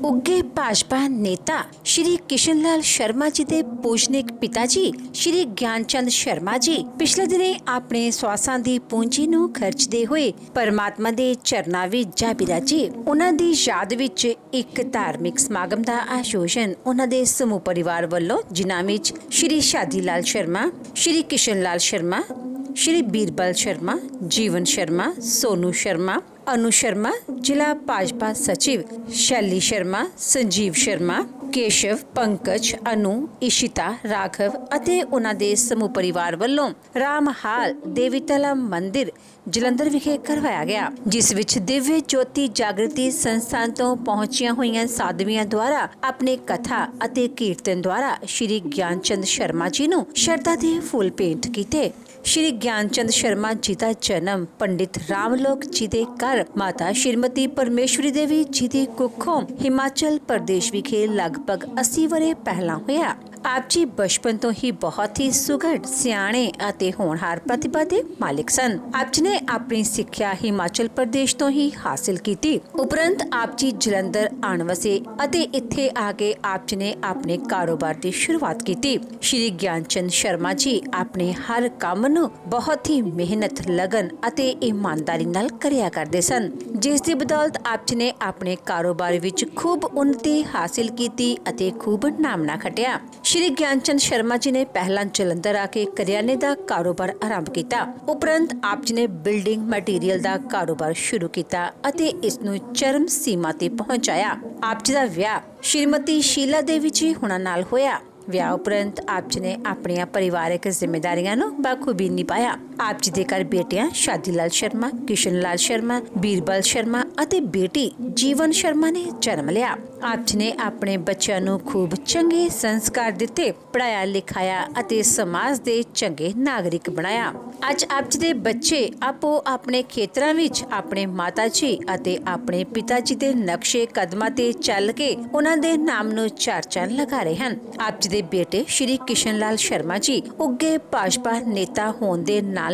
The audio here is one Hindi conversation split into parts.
ਉੱਘੇ ਭਾਜਪਾ ਨੇਤਾ ਸ਼੍ਰੀ ਕਿਸ਼ਨ ਲਾਲ ਸ਼ਰਮਾ ਜੀ ਦੇ ਪੂਜਨਿਕ ਪਿਤਾ ਜੀ ਸ਼੍ਰੀ ਗਿਆਨਚੰਦ ਸ਼ਰਮਾ ਜੀ ਪਿਛਲੇ ਦਿਨੇ ਆਪਣੇ ਸਵਾਸਾਂ ਦੀ ਪੂੰਜੀ ਨੂੰ ਖਰਚਦੇ ਹੋਏ ਪਰਮਾਤਮਾ ਦੇ ਚਰਨਾਂ ਵਿੱਚ ਜਾ ਬਿਰਾਜੇ। ਉਹਨਾਂ ਦੀ ਯਾਦ ਵਿੱਚ ਇੱਕ ਧਾਰਮਿਕ ਸਮਾਗਮ ਦਾ ਆਯੋਜਨ ਉਹਨਾਂ ਦੇ ਸਮੂਹ ਪਰਿਵਾਰ ਵੱਲੋਂ, ਜਿਨ੍ਹਾਂ ਵਿੱਚ ਸ਼੍ਰੀ ਸ਼ਾਦੀ ਲਾਲ ਸ਼ਰਮਾ, ਸ਼੍ਰੀ ਕਿਸ਼ਨ ਲਾਲ ਸ਼ਰਮਾ, श्री बीरबल शर्मा, जीवन शर्मा, सोनू शर्मा, अनु शर्मा, जिला भाजपा सचिव शैली शर्मा, संजीव शर्मा, केशव, पंकज, अनु, इशिता, राघव ਅਤੇ ਉਹਨਾਂ ਦੇ ਸਮੂਹ ਪਰਿਵਾਰ ਵੱਲੋਂ ਰਾਮਹਾਲ ਦੇਵੀਤਲਾ ਮੰਦਿਰ ਜਲੰਧਰ ਵਿਖੇ ਕਰਵਾਇਆ ਗਿਆ, ਜਿਸ ਵਿੱਚ ਦਿਵਯ ਜੋਤੀ ਜਾਗਰਤੀ ਸੰਸਥਾਨ ਤੋਂ ਪਹੁੰਚੀਆਂ ਹੋਈਆਂ ਸਾਧਵੀਆਂ ਦੁਆਰਾ ਆਪਣੇ ਕਥਾ ਅਤੇ ਕੀਰਤਨ ਦੁਆਰਾ ਸ਼੍ਰੀ ਗਿਆਨਚੰਦ ਸ਼ਰਮਾ ਜੀ ਨੂੰ ਸ਼ਰਧਾ ਦੇ ਫੁੱਲ ਭੇਂਟ ਕੀਤੇ। ਸ਼੍ਰੀ ਗਿਆਨਚੰਦ ਸ਼ਰਮਾ ਜੀ ਦਾ ਜਨਮ ਪੰਡਿਤ ਰਾਮਲੋਕ ਜੀ ਦੇ ਘਰ ਮਾਤਾ ਸ਼੍ਰੀਮਤੀ ਪਰਮੇਸ਼ਵਰੀ ਦੇਵੀ ਜੀ ਦੀ ਕੁੱਖੋਂ ਹਿਮਾਚਲ ਪ੍ਰਦੇਸ਼ ਵਿਖੇ ਲਗਭਗ 80 ਵਰ੍ਹੇ ਪਹਿਲਾਂ ਹੋਇਆ। ਆਪ ਜੀ ਬਚਪਨ ਤੋਂ ਹੀ ਬਹੁਤ ਹੀ ਸੁਘੜ, ਸਿਆਣੇ ਅਤੇ ਹੋਣਹਾਰ ਪ੍ਰਤਿਭਾ ਦੇ ਮਾਲਿਕ ਸਨ। ਆਪ ਜੀ ਨੇ ਆਪਣੀ ਸਿੱਖਿਆ ਹਿਮਾਚਲ ਪ੍ਰਦੇਸ਼ ਤੋਂ ਹੀ ਹਾਸਿਲ ਕੀਤੀ। ਉਪਰੰਤ ਆਪ ਜੀ ਜਲੰਧਰ ਆਣ ਵਸੇ ਅਤੇ ਇੱਥੇ ਆ ਕੇ ਆਪ ਜੀ ਨੇ ਆਪਣੇ ਕਾਰੋਬਾਰ ਦੀ ਸ਼ੁਰੂਆਤ ਕੀਤੀ। ਸ਼੍ਰੀ ਗਿਆਨਚੰਦ ਸ਼ਰਮਾ ਜੀ ਆਪਣੇ ਹਰ ਕੰਮ ਨੂੰ ਬਹੁਤ ਹੀ ਮਿਹਨਤ, ਲਗਨ ਅਤੇ ਇਮਾਨਦਾਰੀ ਨਾਲ ਕਰਿਆ ਕਰਦੇ ਸਨ, ਜਿਸ ਦੀ ਬਦੌਲਤ ਆਪ ਜੀ ਨੇ ਆਪਣੇ ਕਾਰੋਬਾਰ ਵਿੱਚ ਖੂਬ ਉન્નਤੀ ਹਾਸਿਲ ਕੀਤੀ ਅਤੇ ਖੂਬ ਨਾਮਣਾ ਖਟਿਆ। ਸ਼੍ਰੀ ਗਿਆਨਚੰਦ ਸ਼ਰਮਾ ਜੀ ਨੇ ਪਹਿਲਾਂ ਜਲੰਧਰ ਆ ਕੇ ਕਰਿਆਨੇ ਦਾ ਕਾਰੋਬਾਰ ਆਰੰਭ ਕੀਤਾ। ਉਪਰੰਤ ਆਪ ਜੀ ਨੇ ਬਿਲਡਿੰਗ ਮਟੀਰੀਅਲ ਦਾ ਕਾਰੋਬਾਰ ਸ਼ੁਰੂ ਕੀਤਾ ਅਤੇ ਇਸ ਨੂੰ ਚਰਮ ਸੀਮਾ ਤੇ ਪਹੁੰਚਾਇਆ। ਆਪ ਜੀ ਦਾ ਵਿਆਹ ਸ਼੍ਰੀਮਤੀ ਸ਼ੀਲਾ ਦੇਵੀ ਜੀ ਹੁਣਾਂ ਨਾਲ ਹੋਇਆ। ਵਿਆਹ ਉਪਰੰਤ ਆਪ ਜੀ ਨੇ ਆਪਣੀਆਂ ਪਰਿਵਾਰਕ ਜ਼ਿੰਮੇਦਾਰੀਆਂ ਨੂੰ ਬਾਖੂਬੀ ਨਿਭਾਇਆ। ਆਪ ਜੀ ਦੇ ਘਰ ਬੇਟੀਆਂ ਸ਼ਾਦੀ ਲਾਲ ਸ਼ਰਮਾ, ਕਿਸ਼ਨ ਲਾਲ ਸ਼ਰਮਾ, ਬੀਰਬਲ ਸ਼ਰਮਾ ਅਤੇ ਬੇਟੀ ਜੀਵਨ ਸ਼ਰਮਾ ਨੇ ਜਨਮ ਲਿਆ। ਆਪ ਜੀ ਨੇ ਆਪਣੇ ਬੱਚਿਆਂ ਨੂੰ ਖੂਬ ਚੰਗੇ ਸੰਸਕਾਰ ਦਿੱਤੇ, ਪੜਾਇਆ ਲਿਖਾਇਆ ਅਤੇ ਸਮਾਜ ਦੇ ਚੰਗੇ ਨਾਗਰਿਕ ਬਣਾਇਆ। ਅੱਜ ਆਪ ਜੀ ਦੇ ਬੱਚੇ ਆਪੋ ਆਪਣੇ ਖੇਤਰਾਂ ਵਿੱਚ ਆਪਣੇ ਮਾਤਾ ਜੀ ਅਤੇ ਆਪਣੇ ਪਿਤਾ ਜੀ ਦੇ ਨਕਸ਼ੇ ਕਦਮਾਂ ਤੇ ਚੱਲ ਕੇ ਉਹਨਾਂ ਦੇ ਨਾਮ ਨੂੰ ਚਾਰ ਚੰਨ ਲਗਾ ਰਹੇ ਹਨ। ਆਪ ਜੀ ਦੇ ਬੇਟੇ ਸ਼੍ਰੀ ਕਿਸ਼ਨ ਲਾਲ ਸ਼ਰਮਾ ਜੀ ਉੱਘੇ ਭਾਜਪਾ ਨੇਤਾ ਹੋਣ ਦੇ ਨਾਲ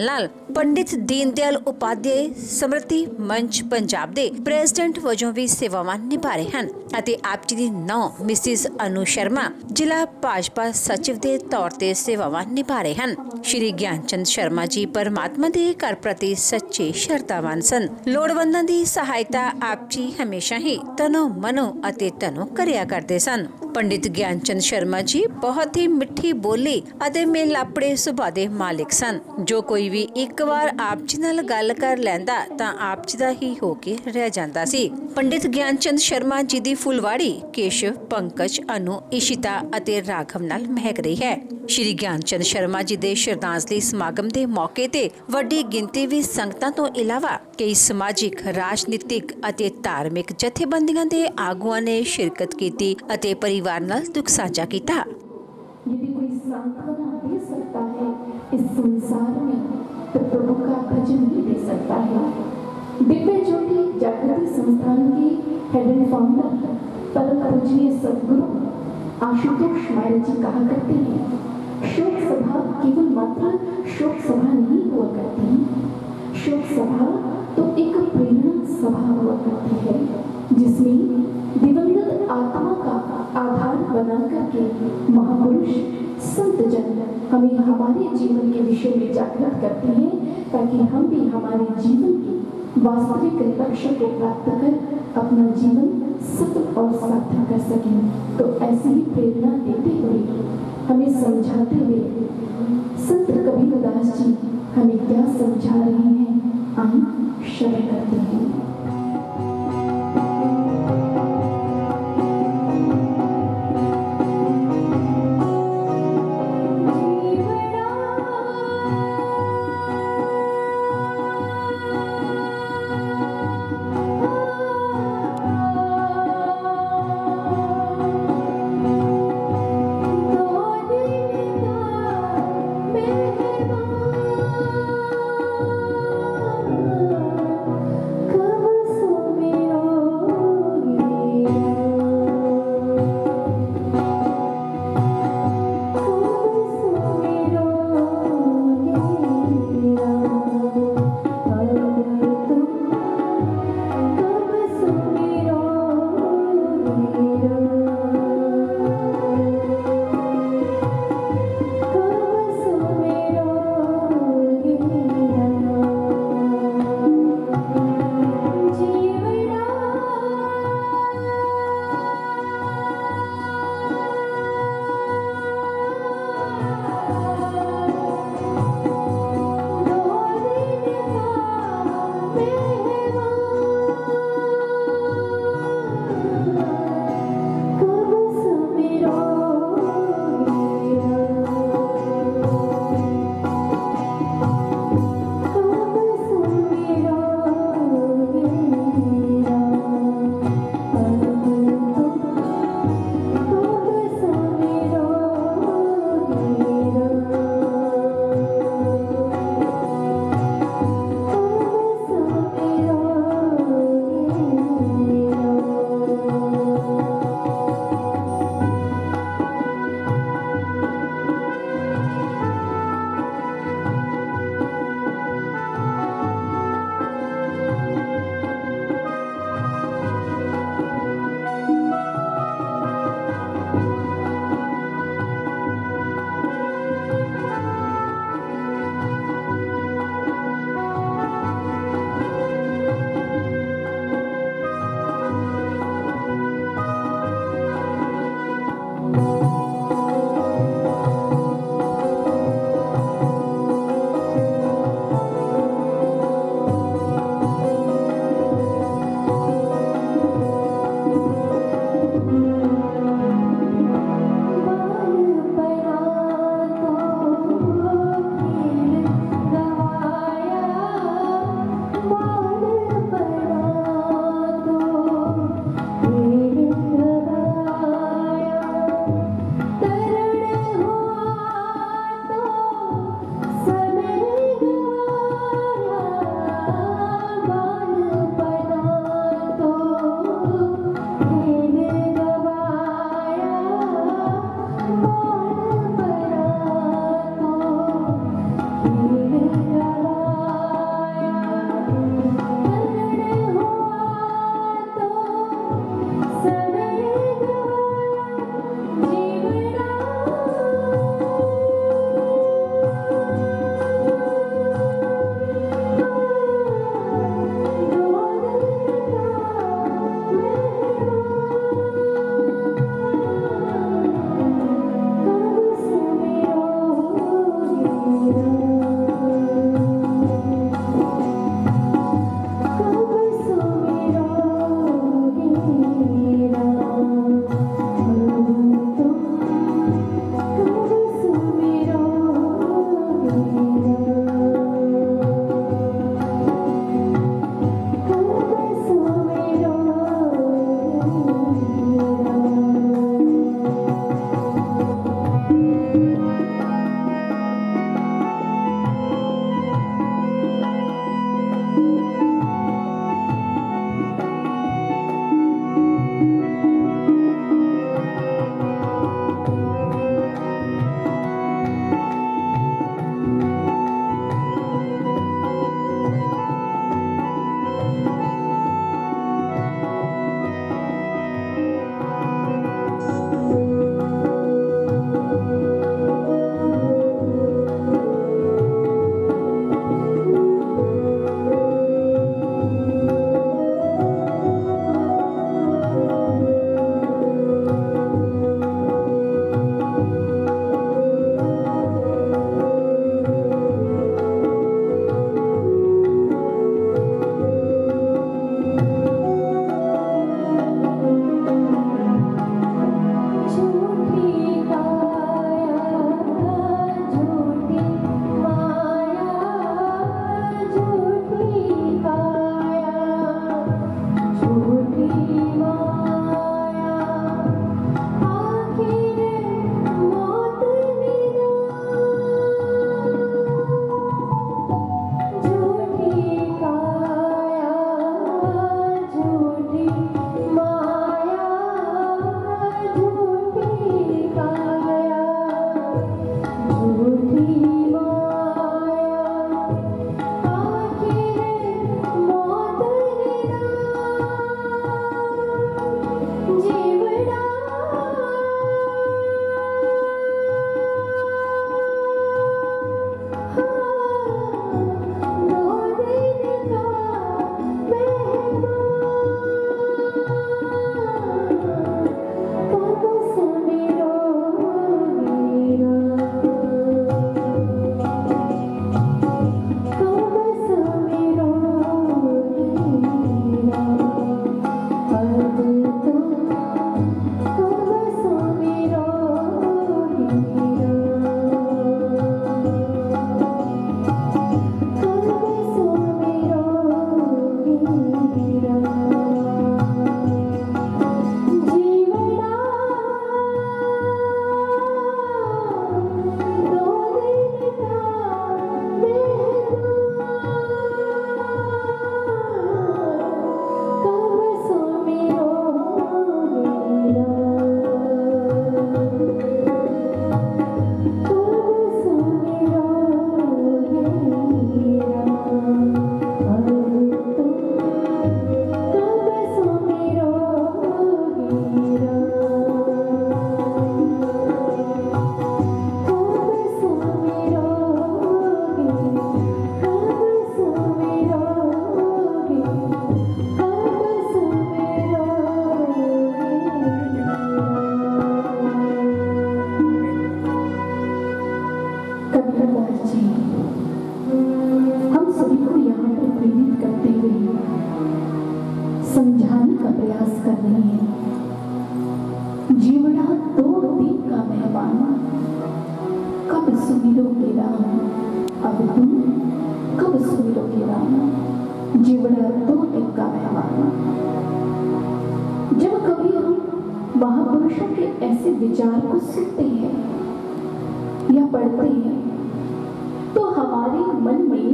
ਪੰਡਿਤ ਦੀਨ ਦਿਆਲ ਉਪਾਧਿਆਏ ਸਮ੍ਰਿਤੀ ਮੰਚ ਪੰਜਾਬ ਦੇ ਪ੍ਰੈਜ਼ੀਡੈਂਟ ਵਜੋਂ ਵੀ ਸੇਵਾਵਾਂ ਨਿਭਾ ਰਹੇ ਹਨ ਅਤੇ ਆਪ ਜੀ ਦੀ ਨੌਂ ਮਿਸਿਸ ਅਨੂ ਸ਼ਰਮਾ ਜ਼ਿਲ੍ਹਾ ਭਾਜਪਾ ਸਚਿਵ ਦੇ ਤੌਰ ਤੇ ਸੇਵਾਵਾਂ ਨਿਭਾ ਰਹੇ ਹਨ। ਸ਼੍ਰੀ ਗਿਆਨਚੰਦ ਸ਼ਰਮਾ ਜੀ ਪਰਮਾਤਮਾ ਦੇ ਘਰ ਪ੍ਰਤੀ ਸੱਚੇ ਸ਼ਰਧਾਵਾਨ ਸਨ। ਲੋੜਵੰਦਾਂ ਦੀ ਸਹਾਇਤਾ ਆਪ ਜੀ ਹਮੇਸ਼ਾ ਹੀ ਤਨੋ ਮਨੋ ਅਤੇ ਧਨੋਂ ਕਰਿਆ ਕਰਦੇ ਸਨ। ਪੰਡਿਤ ਗਿਆਨਚੰਦ ਸ਼ਰਮਾ ਜੀ ਬਹੁਤ ਹੀ ਮਿੱਠੀ ਬੋਲੀ ਅਤੇ ਮੇਲਾਪੜੇ ਸੁਭਾਅ ਦੇ ਮਾਲਿਕ ਸਨ। ਜੋ ਕੋਈ ਵੀ ਇੱਕ ਵਾਰ ਆਪ ਜੀ ਨਾਲ ਗੱਲ ਕਰ ਲੈਂਦਾ ਤਾਂ ਆਪ ਜੀ ਦਾ ਹੀ ਹੋ ਕੇ ਰਹਿ ਜਾਂਦਾ ਸੀ। ਪੰਡਿਤ ਗਿਆਨਚੰਦ ਸ਼ਰਮਾ ਜੀ ਦੀ ਫੁਲਵਾੜੀ ਕੇਸ਼ਵ, ਪੰਕਜ, ਅਨੂ, ਇਸ਼ਿਤਾ ਅਤੇ ਰਾਘਵ ਨਾਲ ਮਹਿਕ ਰਹੀ ਹੈ। ਸ਼੍ਰੀ ਗਿਆਨਚੰਦ ਸ਼ਰਮਾ ਜੀ ਦੇ ਸ਼ਰਧਾਂਜਲੀ ਸਮਾਗਮ ਦੇ ਮੌਕੇ ਤੇ ਵੱਡੀ ਗਿਣਤੀ ਵਿੱਚ ਸੰਗਤਾਂ ਤੋਂ ਇਲਾਵਾ ਕਈ ਸਮਾਜਿਕ, ਰਾਜਨੀਤਿਕ ਅਤੇ ਧਾਰਮਿਕ ਜਥੇਬੰਦੀਆਂ ਦੇ ਆਗੂਆਂ ਨੇ ਸ਼ਿਰਕਤ ਕੀਤੀ ਅਤੇ ਪਰਿਵਾਰ ਨਾਲ ਦੁੱਖ ਸਾਂਝਾ ਕੀਤਾ। यदि कोई सांत्वना दे सकता है इस संसार में तो प्रभु का भजन ही दे सकता है। दिव्य ज्योति जागृति संस्थान के हेड एंड फाउंडर परम पूजनीय सदगुरु आशुतोष मायरे जी कहा करते हैं, शोक सभा केवल मात्र शोक सभा नहीं हुआ करती, शोक सभा तो एक प्रेरणा सभा हुआ करती है, जिसमें दिवंगत आत्मा का आधार बना करके महापुरुष संत जन हमें हमारे जीवन के विषय में जागृत करते हैं, ताकि हम भी हमारे जीवन के वास्तविक लक्ष्य को प्राप्त कर अपना जीवन सफल और सार्थक कर सकें। तो ऐसी ही प्रेरणा देते हुए, हमें समझाते हुए संत कबीरदास जी हमें क्या समझा रहे हैं, हम श्रवण करते हैं। प्रयास कर रही हैं। जीवड़ा 2 दिन का मेहमान, कब सुमिरोगे राम, अब तुम कब सुमिरोगे राम। जीवड़ा 2 दिन का मेहमान। जब कभी हम महापुरुषों के ऐसे विचार को सुनते हैं या पढ़ते हैं तो हमारे मन में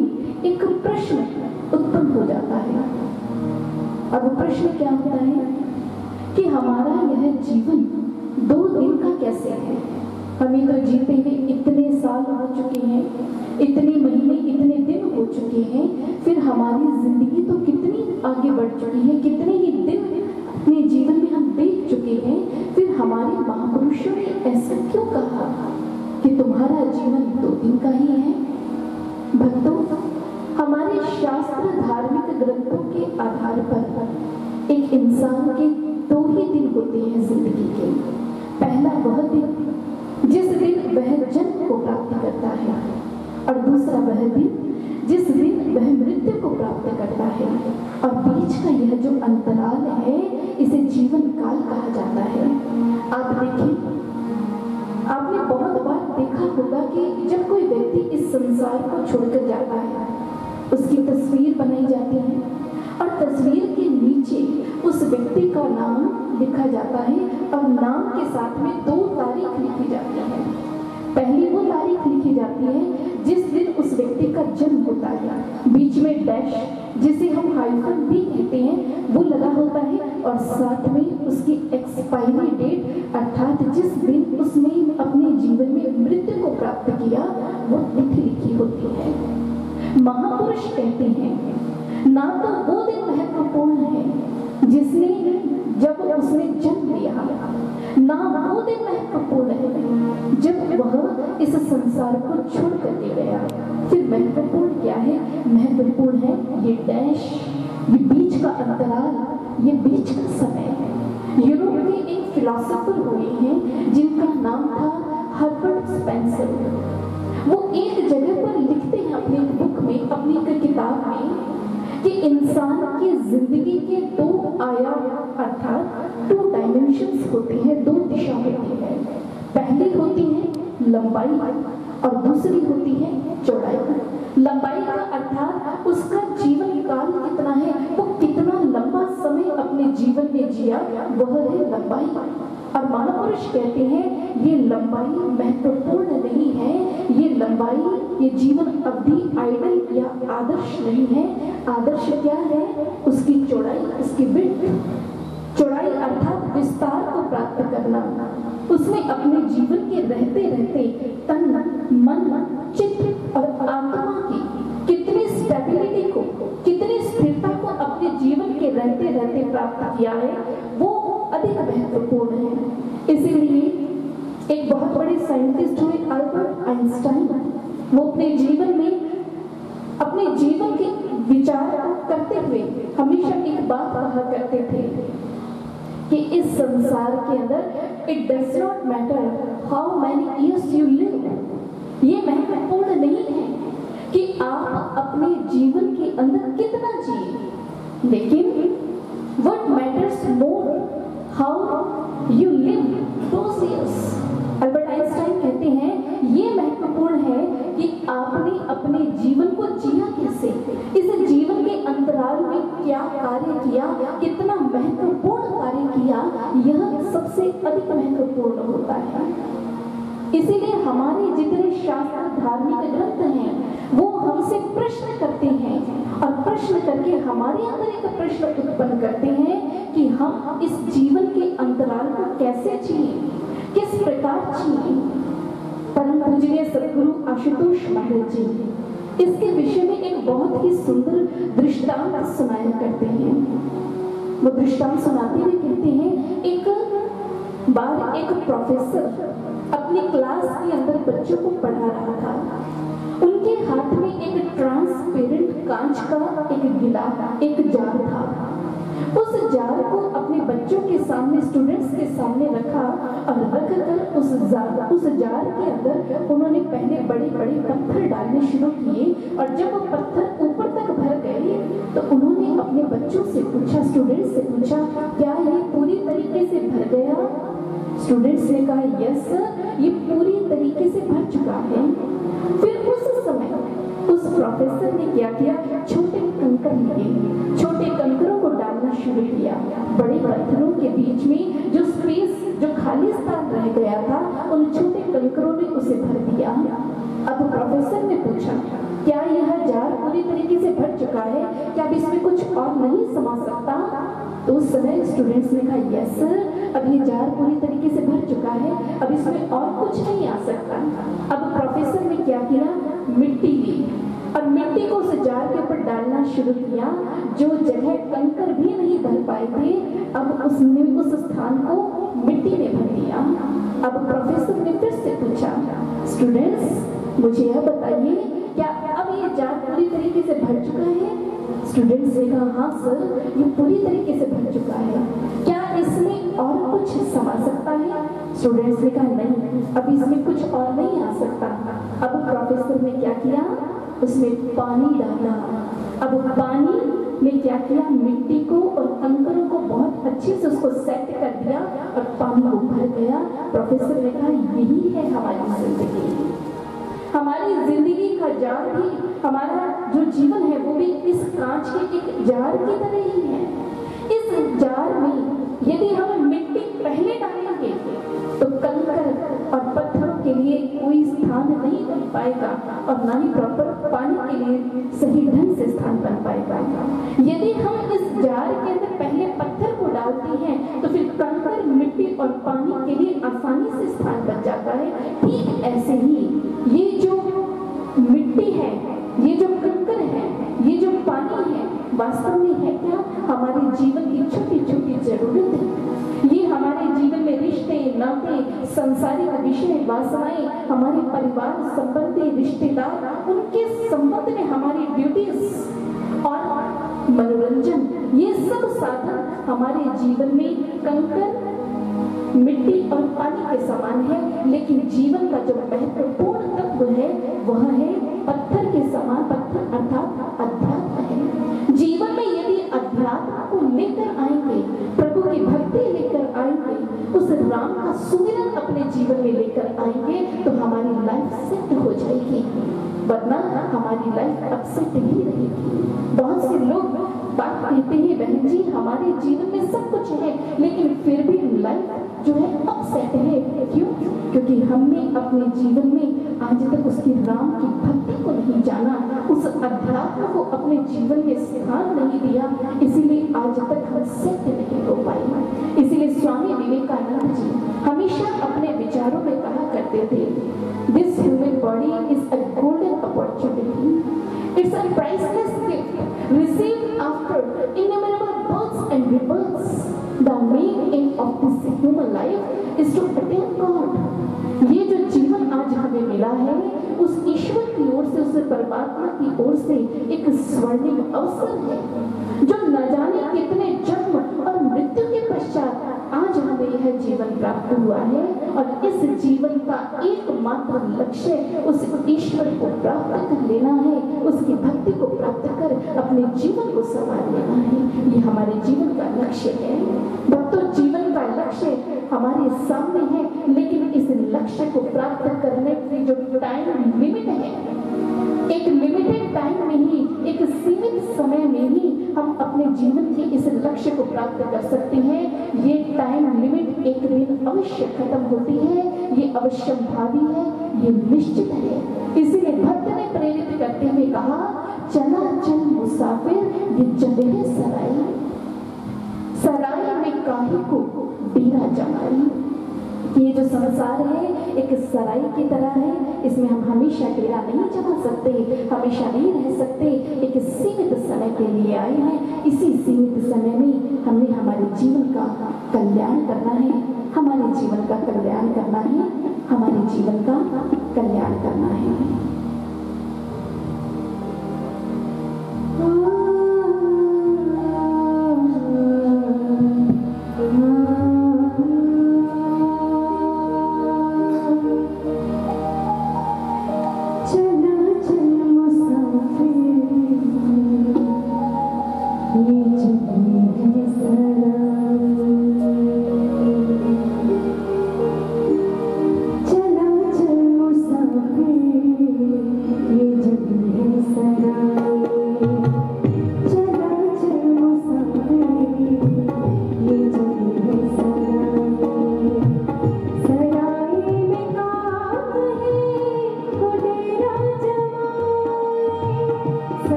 एक प्रश्न उत्पन्न हो जाता है। अब प्रश्न क्या होता है कि हमारा यह जीवन 2 दिन का कैसे है। हमें तो जीते हुए इतने साल हो चुके हैं, इतने महीने, इतने दिन हो चुके हैं, फिर हमारी जिंदगी तो कितनी आगे बढ़ चुकी है, कितने ही दिन अपने जीवन में हम देख चुके हैं, फिर हमारे महापुरुषों ने ऐसा क्यों कहा कि तुम्हारा जीवन 2 दिन का ही है। भक्तों, हमारे शास्त्र धार्मिक ग्रंथों के आधार पर एक इंसान के 2 ही दिन होते हैं जिंदगी के। पहला वह दिन जिस दिन वह जन्म को प्राप्त करता है और दूसरा वह दिन जिस दिन वह मृत्यु को प्राप्त करता है। और बीच का यह जो अंतराल है इसे जीवन काल कहा जाता है। आप देखिए, आपने बहुत बार देखा होगा कि जब कोई व्यक्ति इस संसार को छोड़कर जाता है उसकी तस्वीर बनाई जाती है और तस्वीर के नीचे उस व्यक्ति का नाम लिखा जाता है और नाम के साथ में 2 तारीख लिखी जाती है। पहली वो तारीख लिखी जाती है जिस दिन उस व्यक्ति का जन्म होता है, बीच में डैश जिसे हम हाइफन भी कहते हैं वो लगा होता है और साथ में उसकी एक्सपायरी डेट अर्थात जिस दिन उसने अपने जीवन में मृत्यु को प्राप्त किया वो तिथि लिखी होती है। महापुरुष कहते हैं ना तो वो दिन महत्वपूर्ण है जिसने जब उसने जन्म लिया, ना वो दिन महत्वपूर्ण है जब वह इस संसार को छोड़ करके गया। फिर महत्वपूर्ण क्या है? महत्वपूर्ण है ये डैश, ये बीच का अंतराल, ये बीच का समय। यूरोप के एक फिलोसोफर हुए हैं जिनका नाम था हर्बर्ट स्पेंसर। वो एक जगह पर लिखते हैं अपनी बुक में, अपनी किताब में कि इंसान की जिंदगी के 2 आयाम अर्थात 2 डायमेंशंस होते हैं, 2 दिशा होती है। पहली होती है लंबाई और दूसरी होती है चौड़ाई। लंबाई का अर्थात उसका जीवन काल कितना है, वो कितना लंबा समय अपने जीवन में जिया, वह है लंबाई। और महापुरुष कहते हैं ये लंबाई महत्वपूर्ण नहीं है, ये लंबाई, ये जीवन अवधि आइडल या आदर्श नहीं है। आदर्श क्या है? उसकी चौड़ाई, उसकी विड्थ। चौड़ाई अर्थात विस्तार को प्राप्त करना, उसमें अपने जीवन के रहते रहते तन, मन, चित्त और आत्मा की कितनी स्टेबिलिटी को, कितनी स्थिरता को अपने जीवन के रहते रहते प्राप्त किया है, वो अधिक महत्वपूर्ण है। इसीलिए एक बहुत बड़े साइंटिस्ट हुए अल्बर्ट आइंस्टाइन, वो अपने जीवन में अपने जीवन के विचार करते हुए हमेशा एक बात कहा करते थे कि इस संसार के अंदर it does not matter how many years you live. ये महत्वपूर्ण नहीं है कि आप अपने जीवन के अंदर कितना जिए, लेकिन what matters more how you live those years. Albert Einstein कहते हैं ये महत्वपूर्ण है कि आपने अपने जीवन को जिया कैसे, इस जीवन के अंतराल में क्या कार्य किया, कितना महत्वपूर्ण कार्य किया, यह सबसे अधिक महत्वपूर्ण होता है। इसीलिए हमारे जितने शास्त्र धार्मिक ग्रंथ हैं वो हमसे प्रश्न करते हैं और प्रश्न करके हमारे अंदर एक प्रश्न उत्पन्न करते हैं कि हम इस जीवन के अंतराल को कैसे जिए, किस प्रकार जिए। परम पूजनीय सद्गुरु आशुतोष महाराज जी इसके विषय में एक बहुत ही सुंदर दृष्टांत सुनाया करते हैं। वो दृष्टांत सुनाते हुए कहते हैं एक बार एक प्रोफेसर अपनी क्लास के अंदर बच्चों को पढ़ा रहा था। उनके हाथ में एक ट्रांसपेरेंट कांच का एक गिलास, एक जार था। उस जार को अपने बच्चों के सामने, स्टूडेंट्स के सामने रखा और रखकर उस जार के अंदर उन्होंने पहले बड़े बड़े पत्थर डालने शुरू किए और जब वो पत्थर ऊपर तक भर गए तो उन्होंने अपने बच्चों से पूछा, स्टूडेंट्स से पूछा क्या ये पूरी तरीके से भर गया? स्टूडेंट्स ने कहा यस सर, ये पूरी तरीके से भर चुका है। फिर उस समय उस प्रोफेसर ने क्या किया? छोटे कंकर लिए, छोटे कंकरों को डालना शुरू किया। बड़े पत्थरों के बीच में जो स्पेस, जो खाली स्थान रह गया था, उन छोटे कंकरों ने उसे भर दिया। अब प्रोफेसर ने पूछा, क्या यह जार पूरी तरीके से भर चुका है? क्या अब इसमें कुछ और नहीं समा सकता? तो उस समय स्टूडेंट्स ने कहा यस सर, अब ये जार पूरी तरीके से भर चुका है, अब इसमें और कुछ नहीं आ सकता। अब प्रोफेसर ने क्या किया? मिट्टी ली और मिट्टी को उस जार के ऊपर डालना शुरू किया। जो जगह कंकर भी नहीं भर पाए थे, अब उसने उस स्थान को मिट्टी ने भर दिया। अब प्रोफेसर ने फिर से पूछा, स्टूडेंट्स मुझे यह बताइए, क्या अब ये जार पूरी तरीके से भर चुका है? स्टूडेंट्स ने कहा हाँ सर, ये पूरी तरीके से भर चुका है। क्या इसमें और कुछ समा सकता है? स्टूडेंट्स ने कहा नहीं, अब इसमें कुछ और नहीं आ सकता। अब प्रोफेसर ने क्या किया? उसमें पानी डाला। अब पानी ने क्या किया? मिट्टी को और कंकरों को बहुत अच्छे से उसको सेट कर दिया और पानी को भर गया। प्रोफेसर ने कहा यही है हमारी जिंदगी। हमारी जिंदगी का जार भी, हमारा जो जीवन है वो भी इस कांच के एक जार की तरह ही है। इस जार में यदि हम मिट्टी पहले डालेंगे तो कंकर और पत्थरों के लिए कोई स्थान नहीं बन पाएगा और ना ही प्रॉपर पानी के लिए सही ढंग से स्थान बन पाएगा। यदि हम इस जार के अंदर पहले पत्थर को डालते हैं तो फिर कंकर, मिट्टी और पानी के लिए आसानी से स्थान बन जाता है। ठीक ऐसे ही ये जो मिट्टी है, ये जो कंकर है, ये जो पानी है, वास्तव में है क्या? हमारे जीवन की छोटी छोटी जरूरत है। ये हमारे जीवन में रिश्ते, नाते, संसारिक विषय, वासनाएं, हमारे परिवार संबंधी, रिश्तेदार, उनके संबंध में हमारी ड्यूटीज और मनोरंजन, ये सब साधन हमारे जीवन में कंकर, मिट्टी और पानी के समान है। लेकिन जीवन का जो महत्वपूर्ण तत्व है वह है पत्थर के समान। पत्थर अर्थात अध्यात्म है। जीवन में यदि अध्यात्म को लेकर आएंगे, प्रभु की भक्ति लेकर आएंगे, उस राम का सुमिरन अपने जीवन में लेकर आएंगे तो हमारी लाइफ सेट हो जाएगी, वरना हमारी लाइफ अपसेट ही रहेगी। बहुत से लोग बात कहते हैं बहन जी हमारे जीवन में सब कुछ है लेकिन फिर भी लाइफ जो है अपसेट है। क्यों? क्योंकि हमने अपने जीवन में आज तक उसकी राम की भक्ति को नहीं जाना, उस अध्यात्म को अपने जीवन में स्थान नहीं दिया, इसीलिए आज तक हम सेट नहीं हो पाए। इसीलिए स्वामी विवेकानंद जी हमेशा अपने विचारों में कहा करते थे, this human body is a golden opportunity, it's a priceless gift received after innumerable births and rebirths. The main aim of this human life is to attain God. ये जो जीवन आज हमें मिला है उस ईश्वर की ओर से, उस परमात्मा की ओर से एक स्वर्णिम अवसर है जो न जाने कितने जन्म और मृत्यु के पश्चात आज हमें यह जीवन प्राप्त हुआ है। और इस जीवन का एकमात्र लक्ष्य उस ईश्वर को प्राप्त कर लेना है, उसकी भक्ति को प्राप्त कर अपने जीवन को संवार लेना है। ये हमारे जीवन का लक्ष्य है। भक्तों, जीवन का लक्ष्य हमारे सामने है, लेकिन इस लक्ष्य को प्राप्त करने की जो टाइम लिमिट है, एक लिमिटेड टाइम में ही, एक सीमित समय में ही हम अपने जीवन के इस लक्ष्य को प्राप्त कर सकते हैं। ये टाइम लिमिट एक दिन अवश्य खत्म होती है, ये अवश्य भावी है, ये निश्चित है। इसीलिए भक्त ने प्रेरित करते हुए कहा, चला चल मुसाफिर ये जगह सराय, सराय में काहे को डेरा जमाई। ये जो संसार है एक सराय की तरह है, इसमें हम हमेशा डेरा नहीं जमा सकते, हमेशा नहीं रह सकते। एक सीमित समय के लिए आए हैं, इसी सीमित समय में हमने हमारे जीवन का कल्याण करना है, हमारे जीवन का कल्याण करना है, हमारे जीवन का कल्याण करना है। ये जगह है सराय।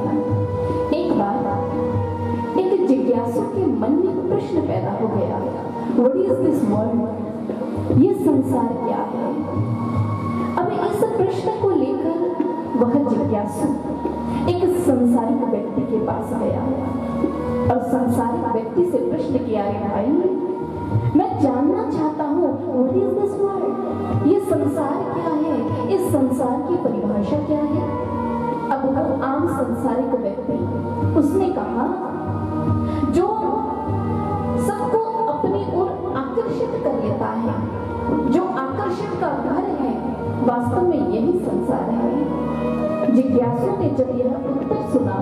हैं। एक बार एक जिज्ञासु के मन में प्रश्न पैदा हो गया, व्हाट इज दिस वर्ल्ड? ये संसार क्या है? अब इस प्रश्न को लेकर वह जिज्ञासु एक संसारिक व्यक्ति के पास गया और संसारिक व्यक्ति से प्रश्न किया, भाई मैं जानना चाहता हूँ व्हाट इज दिस वर्ल्ड? ये संसार क्या है? इस संसार की परिभाषा क्या है? अब वो आम संसारिक व्यक्ति उसने कहा, जो सबको अपनी ओर आकर्षित कर लेता है, जो आकर्षित का घर है, वास्तव में यही संसार है। जिज्ञासु ने जब यह उत्तर सुना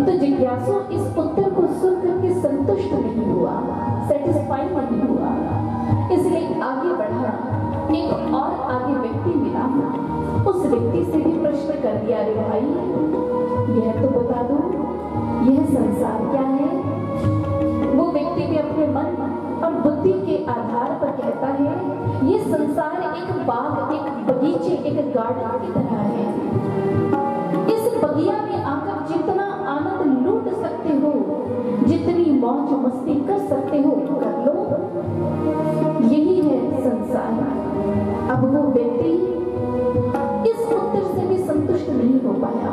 तो जिज्ञासु इस उत्तर को सुनकर के संतुष्ट नहीं हुआ, सेटिस्फाई नहीं हुआ, इसलिए आगे बढ़ा। एक और आगे व्यक्ति मिला, उस व्यक्ति से भी प्रश्न कर दिया, अरे भाई यह तो बता दो यह संसार क्या है? वो व्यक्ति भी अपने मन और बुद्धि के आधार पर कहता है, ये संसार एक बाग, एक बगीचे, एक गार्डन की तरह है। इस बगिया में आकर जितना आनंद लूट सकते हो, जितनी मौज मस्ती कर सकते हो कर लो, यही है संसार। अब वो व्यक्ति इस उत्तर से भी संतुष्ट नहीं हो पाया,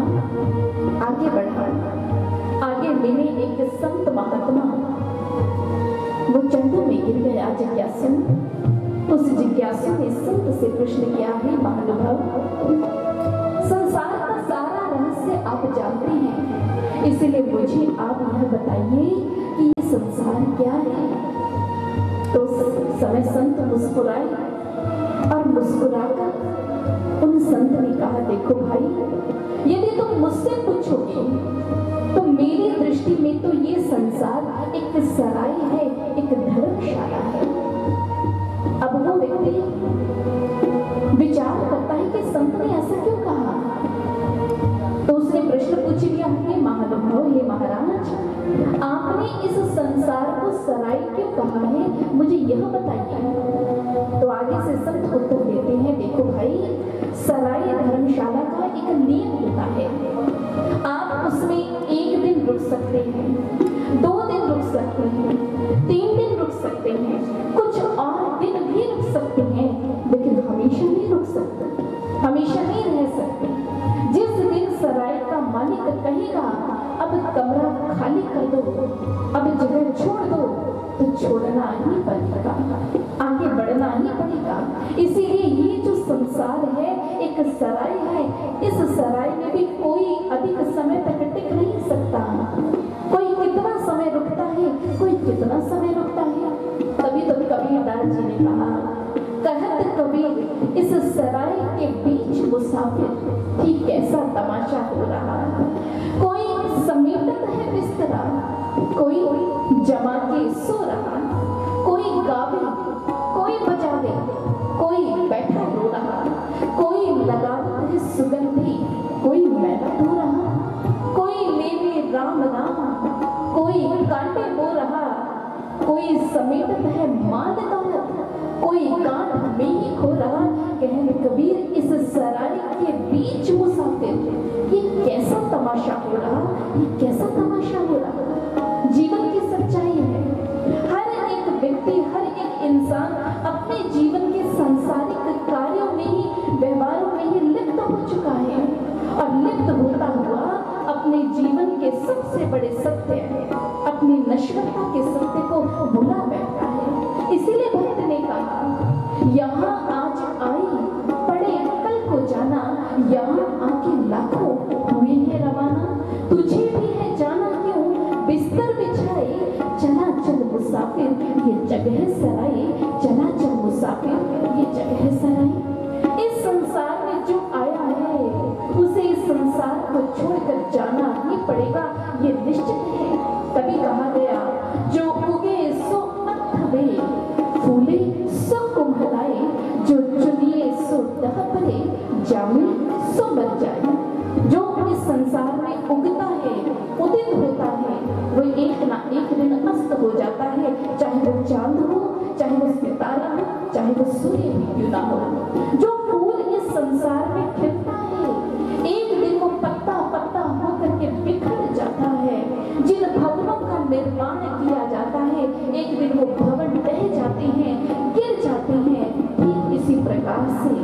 आगे बढ़ा। आगे मिले एक संत महात्मा, वो चंदू में गिर गया जिज्ञासु। उस जिज्ञासु ने संत से प्रश्न किया, है महानुभाव, संसार का सारा रहस्य आप जानते हैं, इसलिए मुझे आप यह बताइए कि ये संसार क्या है? तो उस समय संत मुस्कुराए और मुस्कुराकर उन संत ने कहा, देखो भाई, यदि तुम मुझसे पूछोगे तो मेरी दृष्टि में तो ये संसार एक सराय है, एक धर्मशाला है। अब वो व्यक्ति विचार करता है कि संत ने ऐसा क्यों कहा, तो उसने प्रश्न पूछ लिया, हे महानुभाव, हे महाराज, आपने इस संसार को सराय क्यों कहा है, मुझे यह बताइए। तो आगे से संत उत्तर देते हैं, देखो भाई, सराय धर्मशाला का एक नियम होता है, आप उसमें एक दिन रुक सकते हैं, 2 दिन रुक सकते हैं, 3 दिन रुक सकते हैं, कुछ और दिन भी रुक सकते हैं, लेकिन हमेशा नहीं रुक सकते, हमेशा नहीं रह सकते। जिस दिन सराय का मालिक कहेगा अब कमरा खाली कर दो, अब जगह छोड़ दो, तो छोड़ना ही पड़ेगा, आगे बढ़ना ही पड़ेगा। इसीलिए ये जो संसार है एक सराय है, इस सराय में भी कोई अधिक समय तक टिक नहीं सकता, कोई कितना समय रुकता है, कोई कितना समय रुकता है। तभी तो कबीरदास जी ने कहा, कहत कबीर इस सराय के बीच मुसाफिर ही कैसा तमाशा हो रहा, कोई समेटत है बिस्तरा, कोई जमा के सो रहा, कोई गावे, कोई बजावे, कोई बैठा रो रहा, कोई लगावत है सुगंधी, कोई मैला धो रहा, कोई लेवे राम नाम, कोई कांटे बो रहा, कोई समेटत है माल दौलत, कोई गांठ में ही खो रहा। कहने कबीर इस सराय के बीच मुसाफिर, ये कैसा तमाशा हो रहा, ये कैसा तमाशा हो रहा। जीवन की सच्चाई है, हर एक व्यक्ति, हर एक इंसान अपने जीवन के सांसारिक कार्यों में ही, व्यवहारों में ही लिप्त हो चुका है और लिप्त होता हुआ अपने जीवन के सबसे बड़े सत्य, अपनी नश्वरता के सत्य को भुला बैठा है। इसीलिए भक्त ने कहा, यहाँ आज आई पढ़े कल को जाना, यहाँ आके लाखों हुए हैं रवाना, तुझे भी है जाना क्यों, बिस्तर बिछाए चला चल मुसाफिर, ये जगह सराय, चला चल मुसाफिर, ये जगह सराय। इस संसार में जो आया है उसे इस संसार को छोड़कर जाना ही पड़ेगा, ये निश्चित है। तभी कहा गया, जो उगे सो अथवे, फूले सो कुम्हलाए, जो चुनिए सो दह परे, जामे सो मर जाए। जो इस संसार में उगता है, उदित होता है, वो एक ना एक दिन अस्त हो जाता है, चाहे वो चांद हो, चाहे वो सितारा हो, चाहे वो सूर्य भी क्यों ना हो। जो फूल इस संसार में खिलता है, एक दिन वो पत्ता पत्ता होकर के निर्माण किया जाता है, एक दिन वो भवन ढह जाते हैं, गिर जाते हैं। ठीक इसी प्रकार से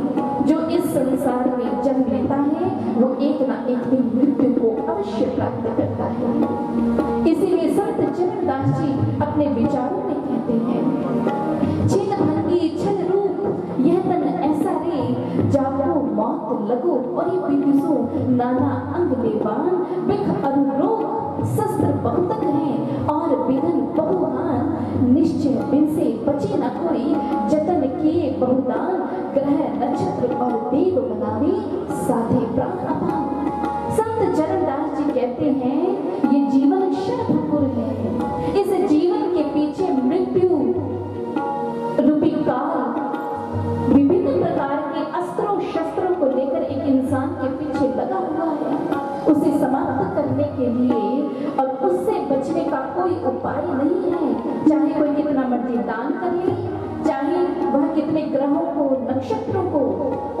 जो इस संसार में जन्म लेता है वो एक ना एक दिन मृत्यु को अवश्य प्राप्त करता है। इसीलिए संत चरणदास जी अपने विचारों में कहते हैं, छिन भंगी छल रूप यह तन ऐसा रे, जाको मौत लगो वही बिदिसो, नाना अंग लेवान बिख अनुरोग, शस्त्र बहुतक हैं और विघन बहुहान, निश्चय बिन से बचे न कोई, जतन किए बहुदान, ग्रह नक्षत्र और देव बनावे, साधे प्राण अपान। संत चरणदास जी कहते हैं ये जीवन क्षणभंगुर है, इस जीवन के पीछे मृत्यु रूपी काल विभिन्न प्रकार के अस्त्रों शस्त्रों को लेकर एक इंसान के पीछे लगा हुआ है। उसे समाप्त करने के लिए और उससे बचने का कोई उपाय नहीं है। चाहे कोई कितना मर्जी दान कर ले, चाहे वह कितने ग्रहों को नक्षत्रों को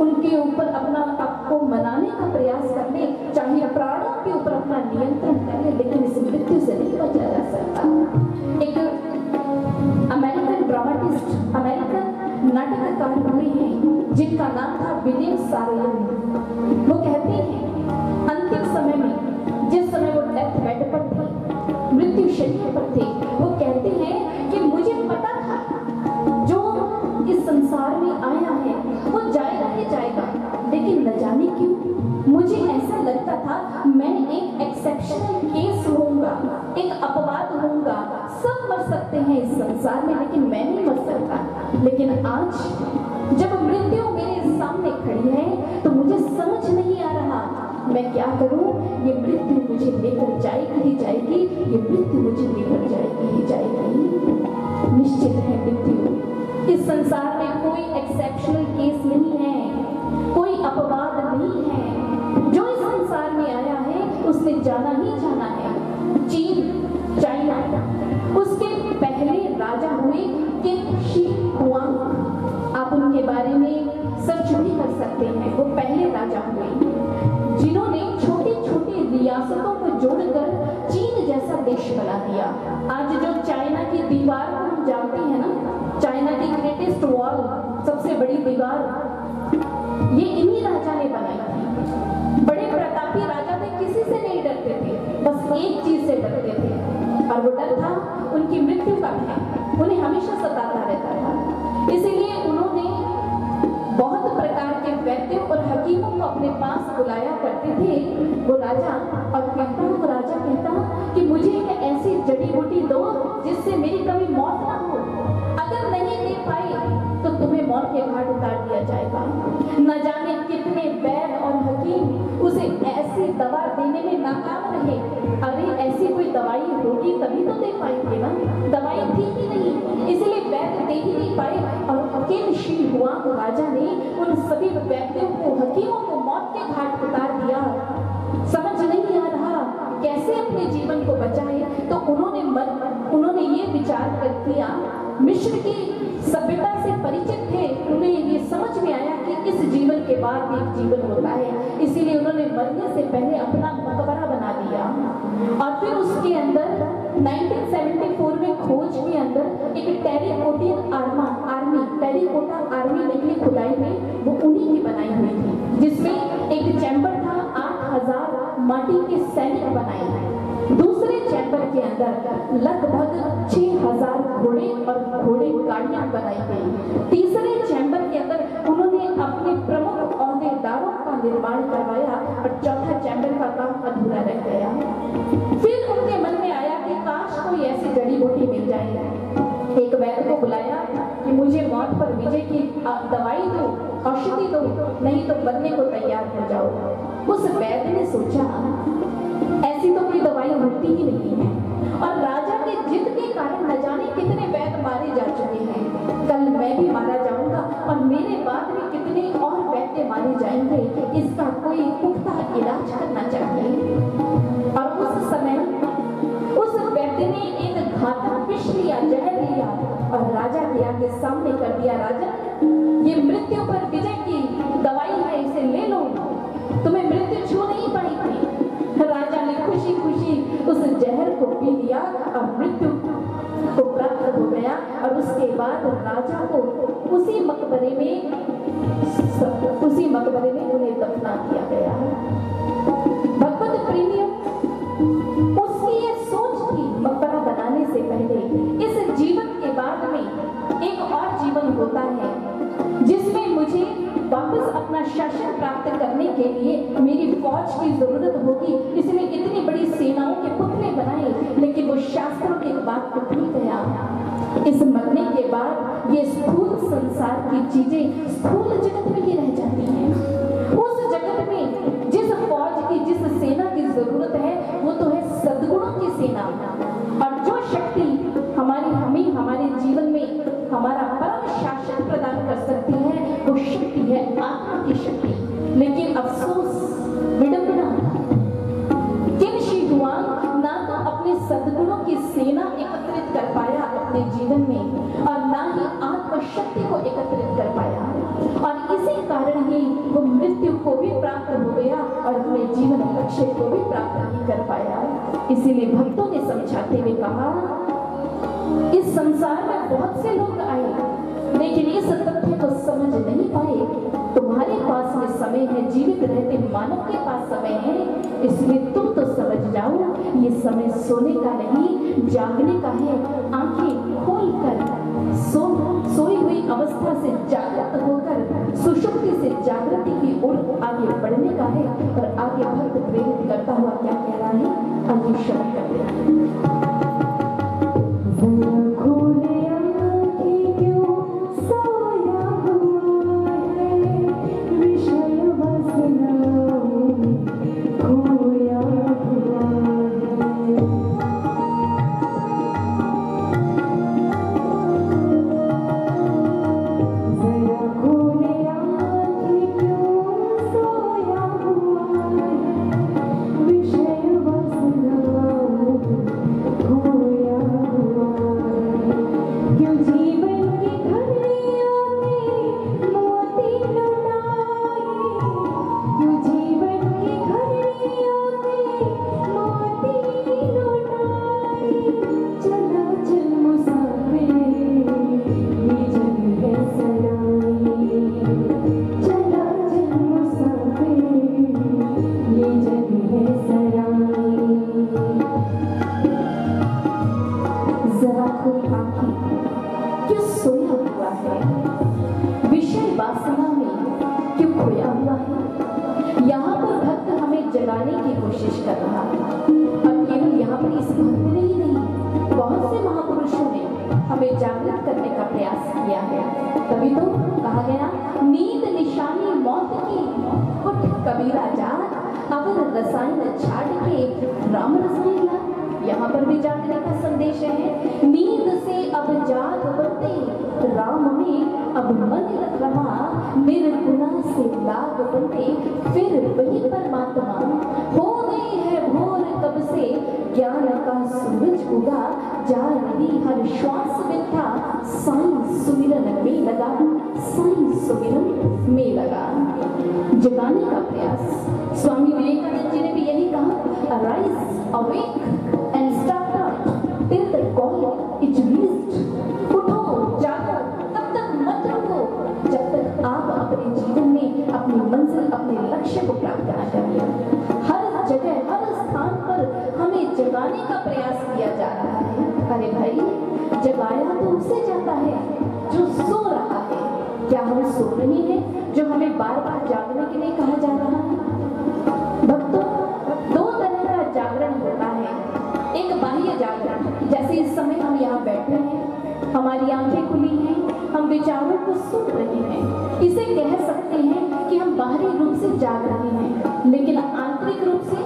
उनके ऊपर अपना आपको मनाने का प्रयास कर ले, चाहे प्राणों के ऊपर अपना नियंत्रण कर ले, लेकिन इस मृत्यु से नहीं बचा जा सकता। एक अमेरिकन ड्रामाटिस्ट, अमेरिकन नाटककार हुए हैं जिनका नाम था विलियम सारोयान। वो कहते हैं अंतिम समय में जिस समय वो डेथ बेड पर थे, मृत्यु शय्या पर थे, वो कहते हैं कि मुझे पता था जो इस संसार में आया है वो जाएगा ही जाएगा, लेकिन न जाने क्यों मुझे ऐसा लगता था मैं एक एक्सेप्शनल केस होऊंगा, एक अपवाद होऊंगा। सब मर सकते हैं इस संसार में लेकिन मैं नहीं मर सकता। लेकिन आज जब मृत्यु मेरे सामने खड़ी है तो मुझे समझ नहीं आ रहा मैं क्या करूं। ये मृत्यु मुझे लेकर जाएगी ही जाएगी, ये मृत्यु मुझे लेकर जाएगी ही जाएगी। निश्चित है मृत्यु इस संसार में कोई एक्सेप्शनल केस नहीं है, कोई अपवाद नहीं है। जो इस संसार में आया है उसने जाना ही जाना है। चीन, चाइना, उसके पहले राजा हुए किंग शी हुआंग। आप उनके बारे में सर्च भी कर सकते हैं। वो पहले राजा हुए जिन्होंने छोटी छोटी रियासतों को जोड़कर चीन जैसा देश बना दिया। आज जो चाइना की दीवार को हम जानते हैं ना, चाइना की ग्रेटेस्ट वॉल, सबसे बड़ी दीवार, ये इन्हीं राजा ने बनाई थी। बड़े प्रतापी राजा थे, किसी से नहीं डरते थे, बस एक चीज से डरते थे और वो डर था उनकी मृत्यु का भय उन्हें हमेशा सताता रहता था। इसीलिए उन्होंने बहुत प्रकार के वैद्यों और हकीमों को अपने पास बुलाया करते थे वो राजा, और वो राजा कहता कि मुझे एक ऐसी जड़ी बूटी दो जिससे मेरी कभी मौत ना हो। अगर नहीं दे पाए तो तुम्हें मौत के घाट उतार दिया जाएगा। न जाने कितने वैद्य और हकीम उसे ऐसी दवा देने में नाकाम रहे। अरे ऐसी कोई दवाई होगी तभी तो दे पाएंगे ना, दवाई थी ही नहीं, इसलिए वैद्य दे ही नहीं पाए। और किंग शी हुआंग राजा ने उन सभी वैद्यों को, हकीमों को मौत के घाट उतार दिया। समझ नहीं आ रहा कैसे अपने जीवन को बचाए, तो उन्होंने ये विचार कर दिया। मिस्र की सभ्यता से परिचित थे, उन्हें ये समझ में आया कि इस जीवन के बाद एक जीवन होता है, इसीलिए उन्होंने मरने से पहले अपना मकबरा बना दिया। और फिर उसके अंदर 1974 में खोज के अंदर एक टेरिकोटियन आर्मी, टेरिकोटा आर्मी निकली खुदाई में, वो उन्हीं की बनाई हुई थी, जिसमें एक चैम्बर था, 8000 माटी के सैनिक बनाए। दूसरे चैम्बर के अंदर लगभग 6000 घोड़े और घोड़े गाड़ियां बनाई गई। तीसरे चैम्बर के अंदर उन्होंने अपने प्रमुख औहदेदारों का निर्माण करवाया और चौथा चैम्बर का काम अधूरा रह गया। फिर उनके मन में आया कि काश कोई ऐसी जड़ी बूटी मिल जाए। एक वैद्य को बुलाया कि मुझे मौत पर विजय की दवाई दो, औषधि दो, नहीं तो बनने को तैयार हो जाओ। उस वैद्य ने सोचा ऐसी तो कोई दवाई होती ही नहीं है, और राजा के जिद के कारण न जाने कितने वैद्य मारे जा चुके हैं। कल मैं भी मारा जाऊंगा और मेरे बाद भी कितने और वैद्य मारे जाएंगे, इसका कोई पुख्ता इलाज करना चाहिए। और उस समय उस वैद्य ने एक घातक विष लिया, जहर लिया और राजा के आगे सामने कर दिया। राजा, ये मृत्यु पर विजय की दवाई है, इसे ले लो, तुम्हें मृत्यु छू नहीं पाएगी। राजा ने खुशी खुशी उस जहर को पी लिया और मृत्यु को प्राप्त हो गया। और उसके बाद राजा को उसी मकबरे में उन्हें दफना किया गया। भगवत प्रेमियों, उसकी ये सोच थी मकबरा बनाने से पहले, इस जीवन के बाद में एक और जीवन होता है जिसमें मुझे वापस अपना शासन प्राप्त करने के लिए मेरी फौज की जरूरत होगी। इसमें इतनी बड़ी सेनाओं के पुतले बनाए, लेकिन वो शास्त्रों की बात को भूल गया। इस मरने के बाद ये स्थूल संसार की चीजें स्थूल जगत में ही रह जाती हैं। उस जगत में जिस फौज की, जिस सेना की जरूरत है, वो तो है सद्गुणों की सेना। और जो शक्ति हमारे जीवन में हमारा परम शासन प्रदान कर सकती है, वो शक्ति है आत्मा की शक्ति। लेकिन अफसोस, विडंबना, किन शी हुआंग ना तो अपने सद्गुणों की सेना एकत्रित कर पाया अपने जीवन में, और ना ही आत्मशक्ति को एकत्रित कर पाया। और इसी कारण ही वो मृत्यु को भी प्राप्त हो गया और अपने जीवन लक्ष्य को भी प्राप्त नहीं कर पाया। इसीलिए भक्तों ने समझाते हुए कहा, इस संसार में बहुत से लोग आए, लेकिन इस तथ्य को समझ नहीं पाए। तुम्हारे पास में समय है, जीवित रहते मानव के पास समय है, इसलिए तुम तो समझ जाओ, ये समय सोने का नहीं, जागने का है। आंखें खोलकर सोई हुई अवस्था से जागृत होकर सुषुप्ति से जागृति की ओर आगे बढ़ने का है। और आगे भक्त प्रेरित करता हुआ क्या कह रहा है, आगे शब्द करते हैं। यहाँ पर भी जागने का संदेश है। नींद से अब जाग बनते, राम में अब मन लग रहा, निर्गुणा से लाग बनते, फिर वही परमात्मा। हो गई है भोर कब से, ज्ञान का सूरज उगा, जा रही हर श्वास व्यथा, साईं सुमिरन में लगा, साईं सुमिरन में लगा। जगाने का प्रयास। स्वामी विवेकानंद जी ने भी यही कहा, arise, awake and start up till the call is reached. उठो, जागो, तब तक मत रुको जब तक आप अपने जीवन में अपनी मंजिल, अपने लक्ष्य को प्राप्त ना करिए। हर जगह, हर स्थान पर हमें जगाने का प्रयास किया जा रहा है। अरे भाई, जगाया तो उससे जाता है जो सो रहा है। क्या हम सो रहे हैं जो हमें बार बार जागने के लिए कहा जा रहा है? भक्तों, दो तरह का जागरण होता है। एक बाह्य जागरण, जैसे इस समय हम यहाँ बैठे हैं, हमारी आंखें खुली हैं, हम विचारों को सुन रहे हैं, इसे कह सकते हैं कि हम बाहरी रूप से जाग रहे हैं। लेकिन आंतरिक रूप से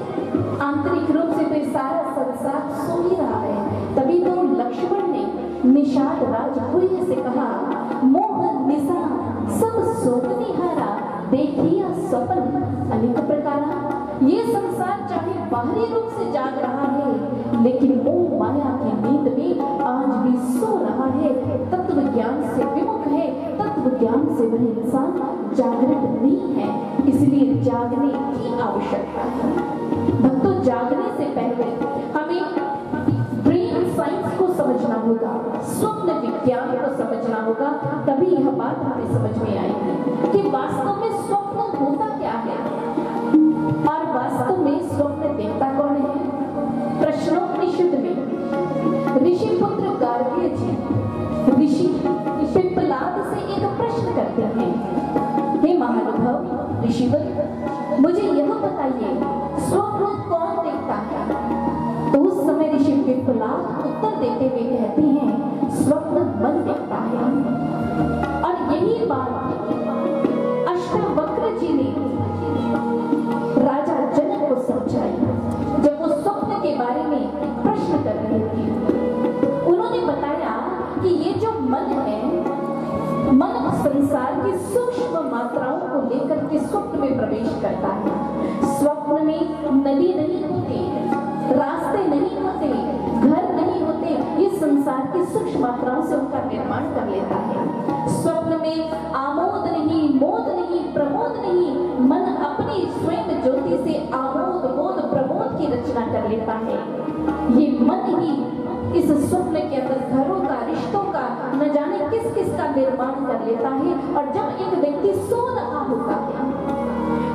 तो ये सारा संसार सो ही रहा है। तभी तो लक्ष्मण ने निषाद राज हुए से कहा, मोह निशा सब सोगनी हारा, देखिया स्वप्न अनेक प्रकारा। ये संसार चाहे बाहरी रूप से जाग रहा है, लेकिन मोह माया की नींद में आज भी सो रहा है। तत्व ज्ञान से विमुख है, तत्व ज्ञान से वह इंसान जागृत नहीं है। इसलिए जागने की आवश्यकता है। भक्तों, जागने से पहले हमें होगा, स्वप्न विज्ञान को समझना होगा, तभी यह बात हमें समझ में आएगी कि वास्तव में स्वप्न होता क्या है और वास्तव में स्वप्न देखता कौन है। प्रश्नोपनिषद में ऋषि पुत्र गार्ग्य जी ऋषि पिप्पलाद से एक प्रश्न करते हैं, हे महानुभाव ऋषिवर, मुझे यह बताइए स्वप्न कौन देखता है। तो उस समय ऋषि पिप्पलाद उत्तर देते हुए कहते हैं, स्वप्न मन देखता है। और यही बात अष्टावक्र जी ने राजा जनक को समझाई जब वो स्वप्न के बारे में प्रश्न कर रहे थे। उन्होंने बताया कि ये जो मन है, मन संसार की सूक्ष्म मात्राओं को लेकर के स्वप्न में प्रवेश करता है। स्वप्न में नदी नहीं होती, रास्ते नहीं होते, घर नहीं होते, ये संसार की सूक्ष्म मात्राओं से उनका निर्माण कर लेता है। स्वप्न में आमोद नहीं, मोद नहीं, प्रमोद नहीं, मन अपनी स्वयं ज्योति से आमोद बोध प्रमोद की रचना कर लेता है। ये मन ही इस स्वप्न के अंदर घरों का, रिश्तों का, न जाने किस किस का निर्माण कर लेता है। और जब एक व्यक्ति सो रहा होता है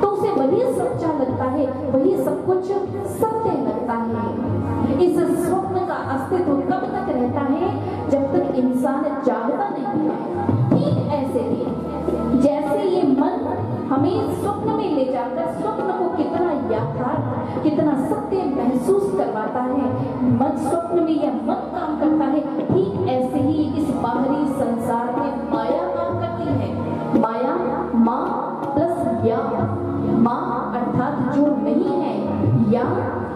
तो उसे वही सच्चा लगता है, वही सब कुछ सत्य लगता है। इस स्वप्न का अस्तित्व कब तक रहता है? जब तक इंसान जागता नहीं है। ठीक ऐसे ही जैसे ये मन हमें स्वप्न में ले जाकर स्वप्न को कितना यथार्थ, कितना सत्य महसूस करवाता है, मन स्वप्न में यह मन काम करता है, ठीक ऐसे ही इस बाहरी संसार में माया काम करती है। माया माँ प्लस या, माँ अर्थात जो नहीं है, या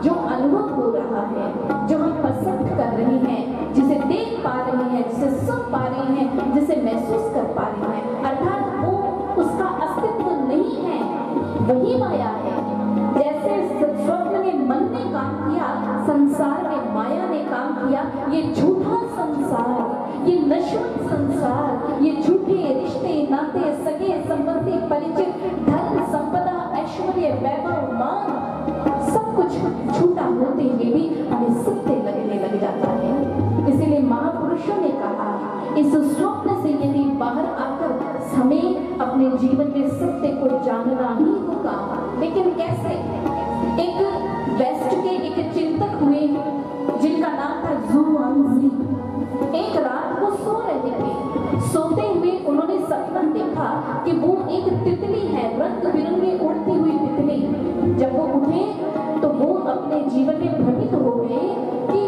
जो अनुभव हो रहा है, जो हम पसंद कर रहे हैं, जिसे देख पा रहे हैं, जिसे सुन पा रहे हैं, जिसे महसूस कर पा रहे हैं, अर्थात वो उसका अस्तित्व नहीं है, वही माया है। जैसे स्वप्न में मन ने काम किया, संसार में माया ने काम किया। ये झूठा संसार, ये नश्वर संसार, ये झूठे रिश्ते नाते, सगे संबंधी, परिचित, धन संपदा, ऐश्वर्य, वैभव, मान, सब कुछ झूठा होते हुए भी हमें सत्य लगने लग जाता है। इसीलिए महापुरुषों ने कहा, इस स्वप्न से यदि बाहर आकर हमें अपने जीवन में सत्य को जानना ही होगा। लेकिन कैसे? एक वेस्ट के एक चिंतक हुए जिनका नाम था ज़ुआंज़ी। एक रात वो सो रहे थे, सोते हुए उन्होंने सपना देखा कि वो एक तितली है, रंग बिरंगी उड़ती हुई तितली। जब वो उठे तो वो अपने जीवन में भ्रमित हो गए कि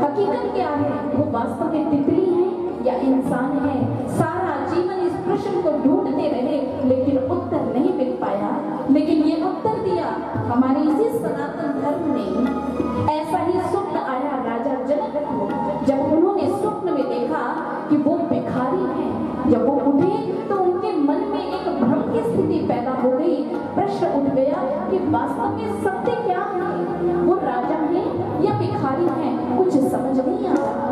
हकीकत क्या है, वो वास्तव में तितली है या इंसान है। सारा जीवन इस प्रश्न को ढूंढते रहे लेकिन उत्तर नहीं मिल पाया। लेकिन ये उत्तर दिया हमारे इसी सनातन धर्म ने। ऐसा ही स्वप्न आया राजा जनक को, जब उन्होंने स्वप्न में देखा कि वो भिखारी हैं। जब वो उठे तो उनके मन में एक भ्रम की स्थिति पैदा हो गई। प्रश्न उठ गया कि वास्तव में सत्य क्या है, वो राजा है या भिखारी है, कुछ समझ नहीं आ रहा।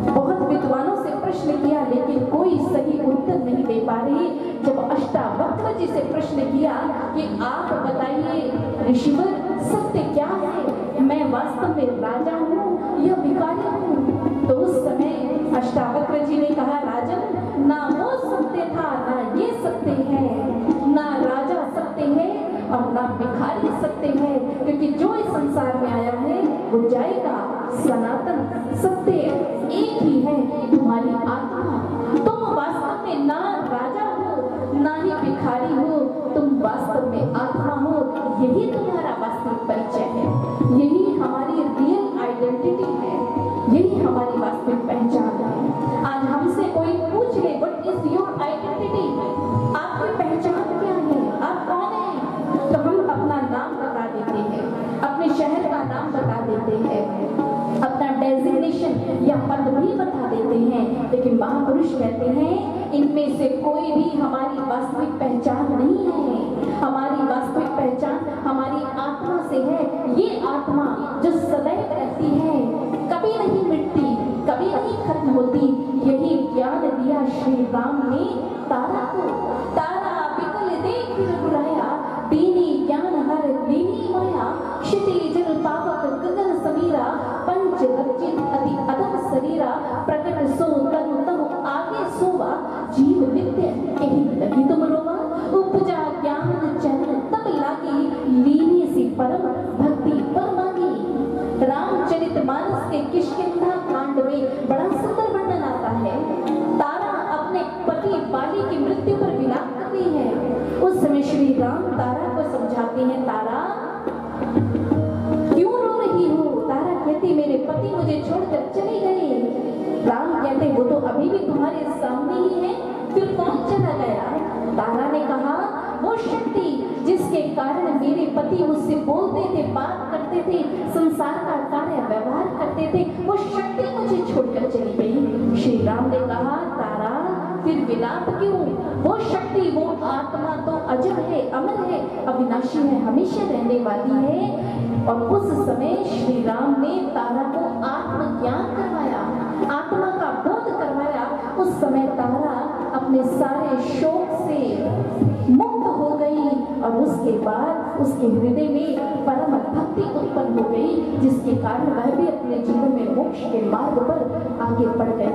बहुत विद्वानों से प्रश्न किया लेकिन कोई सही उत्तर नहीं दे पा रहे। जब अष्टावक्र जी से प्रश्न किया कि आप बताइए ऋषिवर, सत्य क्या है, मैं वास्तव में राजा हूँ या भिखारी हूँ? तो उस समय अष्टावक्र जी ने कहा, राजन, ना वो सत्य था ना ये सत्य है, ना राजा सत्य है और ना भिखारी सत्य है, क्योंकि जो इस संसार में आया है वो जाएगा। सनातन सत्य एक ही है, तुम्हारी आत्मा। तुम वास्तव में ना राजा हो ना ही भिखारी हो, तुम वास्तव में आत्मा हो। यही तुम्हारा वास्तविक परिचय है, यही हमारी रियल आइडेंटिटी है, यही हमारी वास्तविक पहचान है। आज हमसे कोई पूछ ले, व्हाट इज योर आइडेंटिटी, आपकी पहचान क्या है, आप कौन हैं? तो हम अपना नाम बता देते हैं, अपने शहर का नाम बता देते हैं, अपना डेजिग्नेशन या पद भी बता देते हैं। लेकिन महापुरुष कहते हैं इनमें से कोई भी हमारी वास्तविक पहचान नहीं है। हमारी वास्तविक पहचान हमारी आत्मा से है। ये आत्मा जो सदैव रहती है, कभी नहीं मिटती, कभी नहीं खत्म होती। यही ज्ञान दिया श्री राम ने तारा को। तारा बिकल देख रघुराया, दीनी ज्ञान हर दीनी माया, क्षिति जल पावक गगन समीरा, पंच लज्जित अति अदम शरीरा, तेरा प्रकट सो तनु तनु आगे सोवा जीव नित्य यही लगी तुम रोवा उपजा ज्ञान चरण तब लागी लीनी सी परम भक्ति परमागी। रामचरितमानस के किष्किंधा कांड में बड़ा सुंदर वर्णन आता है। तारा अपने पति बाली की मृत्यु पर विलाप करती है। उस समय श्री राम तारा को समझाते हैं, तारा क्यों रो रही हो? तारा कहती मेरे पति मुझे छोड़कर चले गए। राम कहते वो तो अभी भी तुम्हारे सामने ही है, फिर कौन चला गया? तारा ने कहा वो शक्ति जिसके कारण मेरे पति मुझसे बोलते थे, बात करते थे, संसार का कार्य व्यवहार करते थे, वो शक्ति मुझे छोड़कर चली गई। श्री राम ने कहा तारा फिर विलाप क्यों? वो शक्ति वो आत्मा तो अजर है, अमर है, अविनाशी है, हमेशा रहने वाली है। और उस समय श्री राम ने तारा को आत्मज्ञान करवाया, आत्मा का बोध करवाया। उस समय तारा अपने सारे शोक से मुक्त हो गई और उसके बाद उसके हृदय में परम भक्ति उत्पन्न हो गई, जिसके कारण वह भी अपने जीवन में मोक्ष के मार्ग पर आगे बढ़ गए।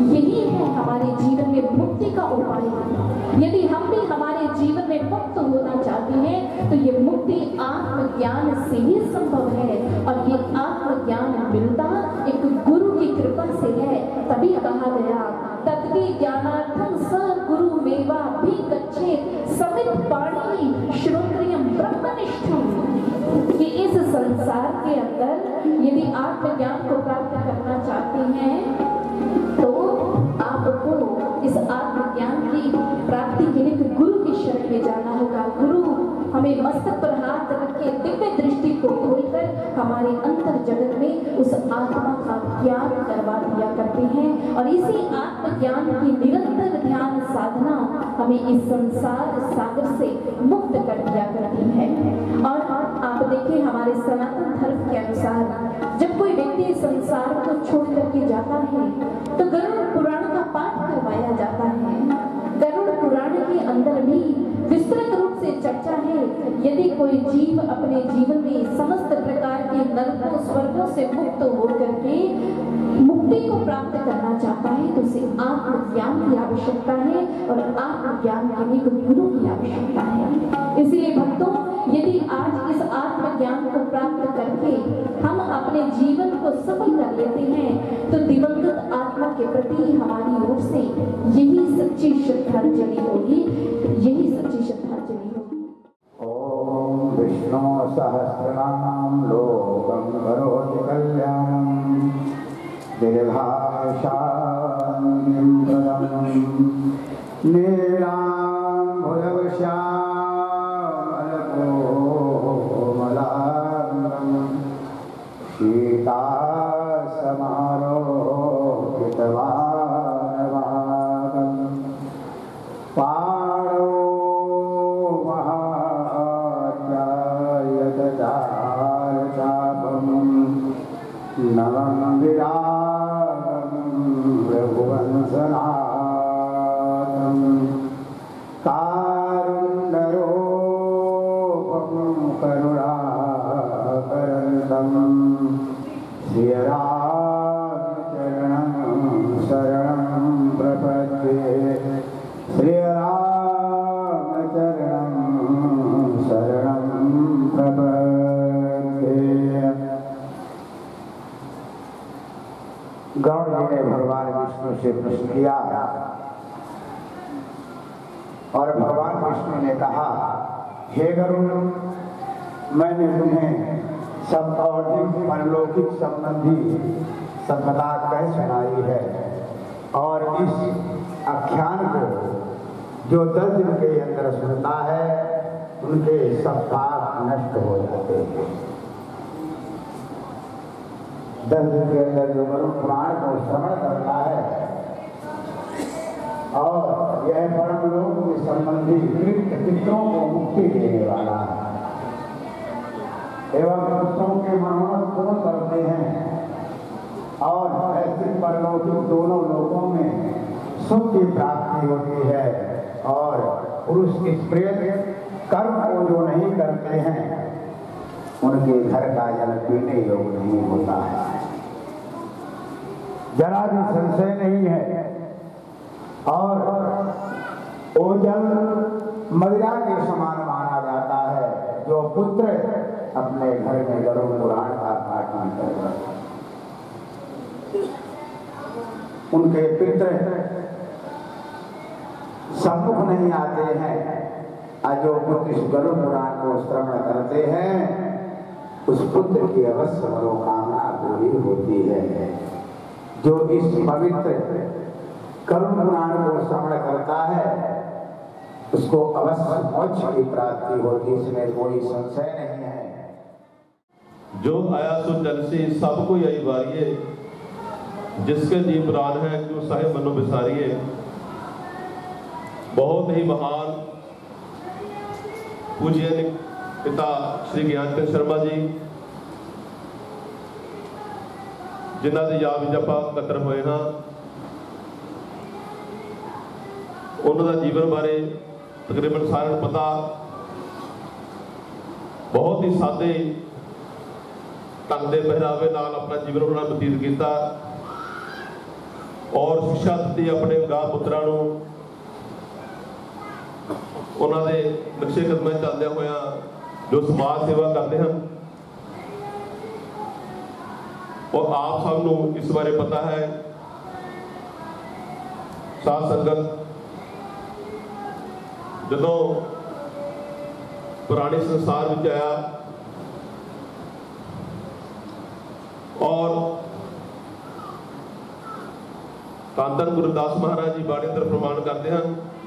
यही है हमारे जीवन में मुक्ति का उपाय। यदि हम भी हमारे जीवन में मुक्त होना चाहते हैं तो ये मुक्ति आत्मज्ञान से ही संभव है। और ये आत्मज्ञान मिलता एक गुरु की कृपा से है। तभी कहा गया तद्वी ज्ञानार्थम स गुरु मेवा भी गच्छेत समित पाणी श्रोत्रियम ब्रह्मनिष्ठम। कि इस संसार के अंदर यदि आत्मज्ञान को प्राप्त करना चाहते हैं तो आपको इस आत्मज्ञान की प्राप्ति के लिए गुरु की शरण में जाना होगा। गुरु हमें मस्तक पर हाथ रख के दिव्य दृष्टि को खोलकर हमारे अंतर जगत में उस आत्मा का ज्ञान करवा दिया करते हैं। और इसी आत्मज्ञान की निरंतर ध्यान साधना हमें इस संसार सागर से मुक्त कर दिया करती है। और आप देखिए हमारे सनातन धर्म के अनुसार जब कोई व्यक्ति संसार को छोड़ करके जाता है तो गरुड़ पुराण का पाठ करवाया जाता है। गरुड़ पुराण के अंदर भी विस्तृत रूप से चर्चा है। यदि कोई जीव अपने जीवन में समस्त प्रकार के नरकों स्वर्गों से मुक्त होकर के मुक्ति को प्राप्त करना चाहता है तो उसे आत्मज्ञान की आवश्यकता है और आत्मज्ञान के लिए गुरु की आवश्यकता है। इसलिए भक्तों यदि आज इस आत्मज्ञान को प्राप्त करके हम अपने जीवन को सफल कर लेते हैं तो दिवंगत आत्मा के प्रति हमारी ओर से यही सच्ची श्रद्धांजलि होगी, यही सच्ची श्रद्धांजलि होगी। ओम विष्णु सहस्रनाम लोकं करोति कल्याणं दीर्घायुष्यं प्रदं नीलां भुजगश्यामलकोमलांगं सीता समारोहितवानवागं पाणो नमं विरागं रघुवंशनाथं कारुण्यरूपं करुणाकरन्तं श्रीरामचरणं शरणं प्रपद्ये श्रीरामचरणं शरणं प्रपद्ये। गौड़ जी ने भगवान विष्णु से प्रश्न किया और भगवान विष्णु ने कहा हे गरुड़ मैंने तुम्हें सब परलौकिक संबंधी सब कथा कह सुनाई है और इस आख्यान को जो 10 दिन के अंदर सुनता है उनके सब पाप नष्ट हो जाते हैं। 10 दिन के अंदर जो गरुड़ पुराण को श्रवण करता है और यह परम लोक के संबंधी पितरों को मुक्ति देने वाला है एवं पुरुषों के मनोरथ पूर्ण करते हैं और ऐसे परलौकिक दोनों लोकों में सुख की प्राप्ति होती है। और पुरुष इस प्रेत कर्म को जो नहीं करते हैं उनके घर का जल पीने योग्य नहीं होता है। जरा भी संशय नहीं है। और वो जल मदिरा के समान माना जाता है जो पुत्र अपने घर में गरुड़ पुराण का पाठ नहीं करता। उनके पितृ सम्मुख नहीं आते हैं, जो पुत्र इस गरुड़ पुराण को श्रवण करते हैं उस पुत्र की अवश्य मनोकामना पूरी होती है। जो इस पवित्र गरुड़ पुराण को श्रवण करता है उसको अवश्य मोक्ष की प्राप्ति होती, इसमें कोई संशय नहीं है। जो आया सो जलसी सब कोई आई वारिये, जिसके जी प्राण है क्यों साहे मनो बिसारिये। बहुत ही महान पूज्य पिता श्री ज्ञानचंद शर्मा जी जिन्हां ਦੀ ਯਾਦ ਵਿੱਚ ਆਪਾਂ ਇਕੱਤਰ ਹੋਏ ਹਾਂ, ਉਹਨਾਂ ਦਾ ਜੀਵਨ ਬਾਰੇ ਤਕਰੀਬਨ ਸਾਰਿਆਂ ਨੂੰ ਪਤਾ। ਬਹੁਤ ਹੀ ਸਾਦੇ ਢੰਗ ਦੇ ਪਹਿਰਾਵੇ ਨਾਲ ਆਪਣਾ ਜੀਵਨ ਉਹਨਾਂ ਨੇ ਬਤੀਤ ਕੀਤਾ ਔਰ ਸਿੱਖਿਆ ਦਿੱਤੀ ਆਪਣੇ ਗਾਂ ਪੁੱਤਰਾਂ ਨੂੰ। ਉਹਨਾਂ ਦੇ ਨਕਸ਼ੇ ਕਦਮਾਂ ਚੱਲਦਿਆਂ ਹੋਇਆਂ ਜੋ ਸਮਾਜ ਸੇਵਾ ਕਰਦੇ ਹਨ और आप सबनों इस बारे पता है। साध संगत जदों पुराने संसार में आया और धन धन गुरुदास महाराज जी बाणी अंदर प्रमाण करते हैं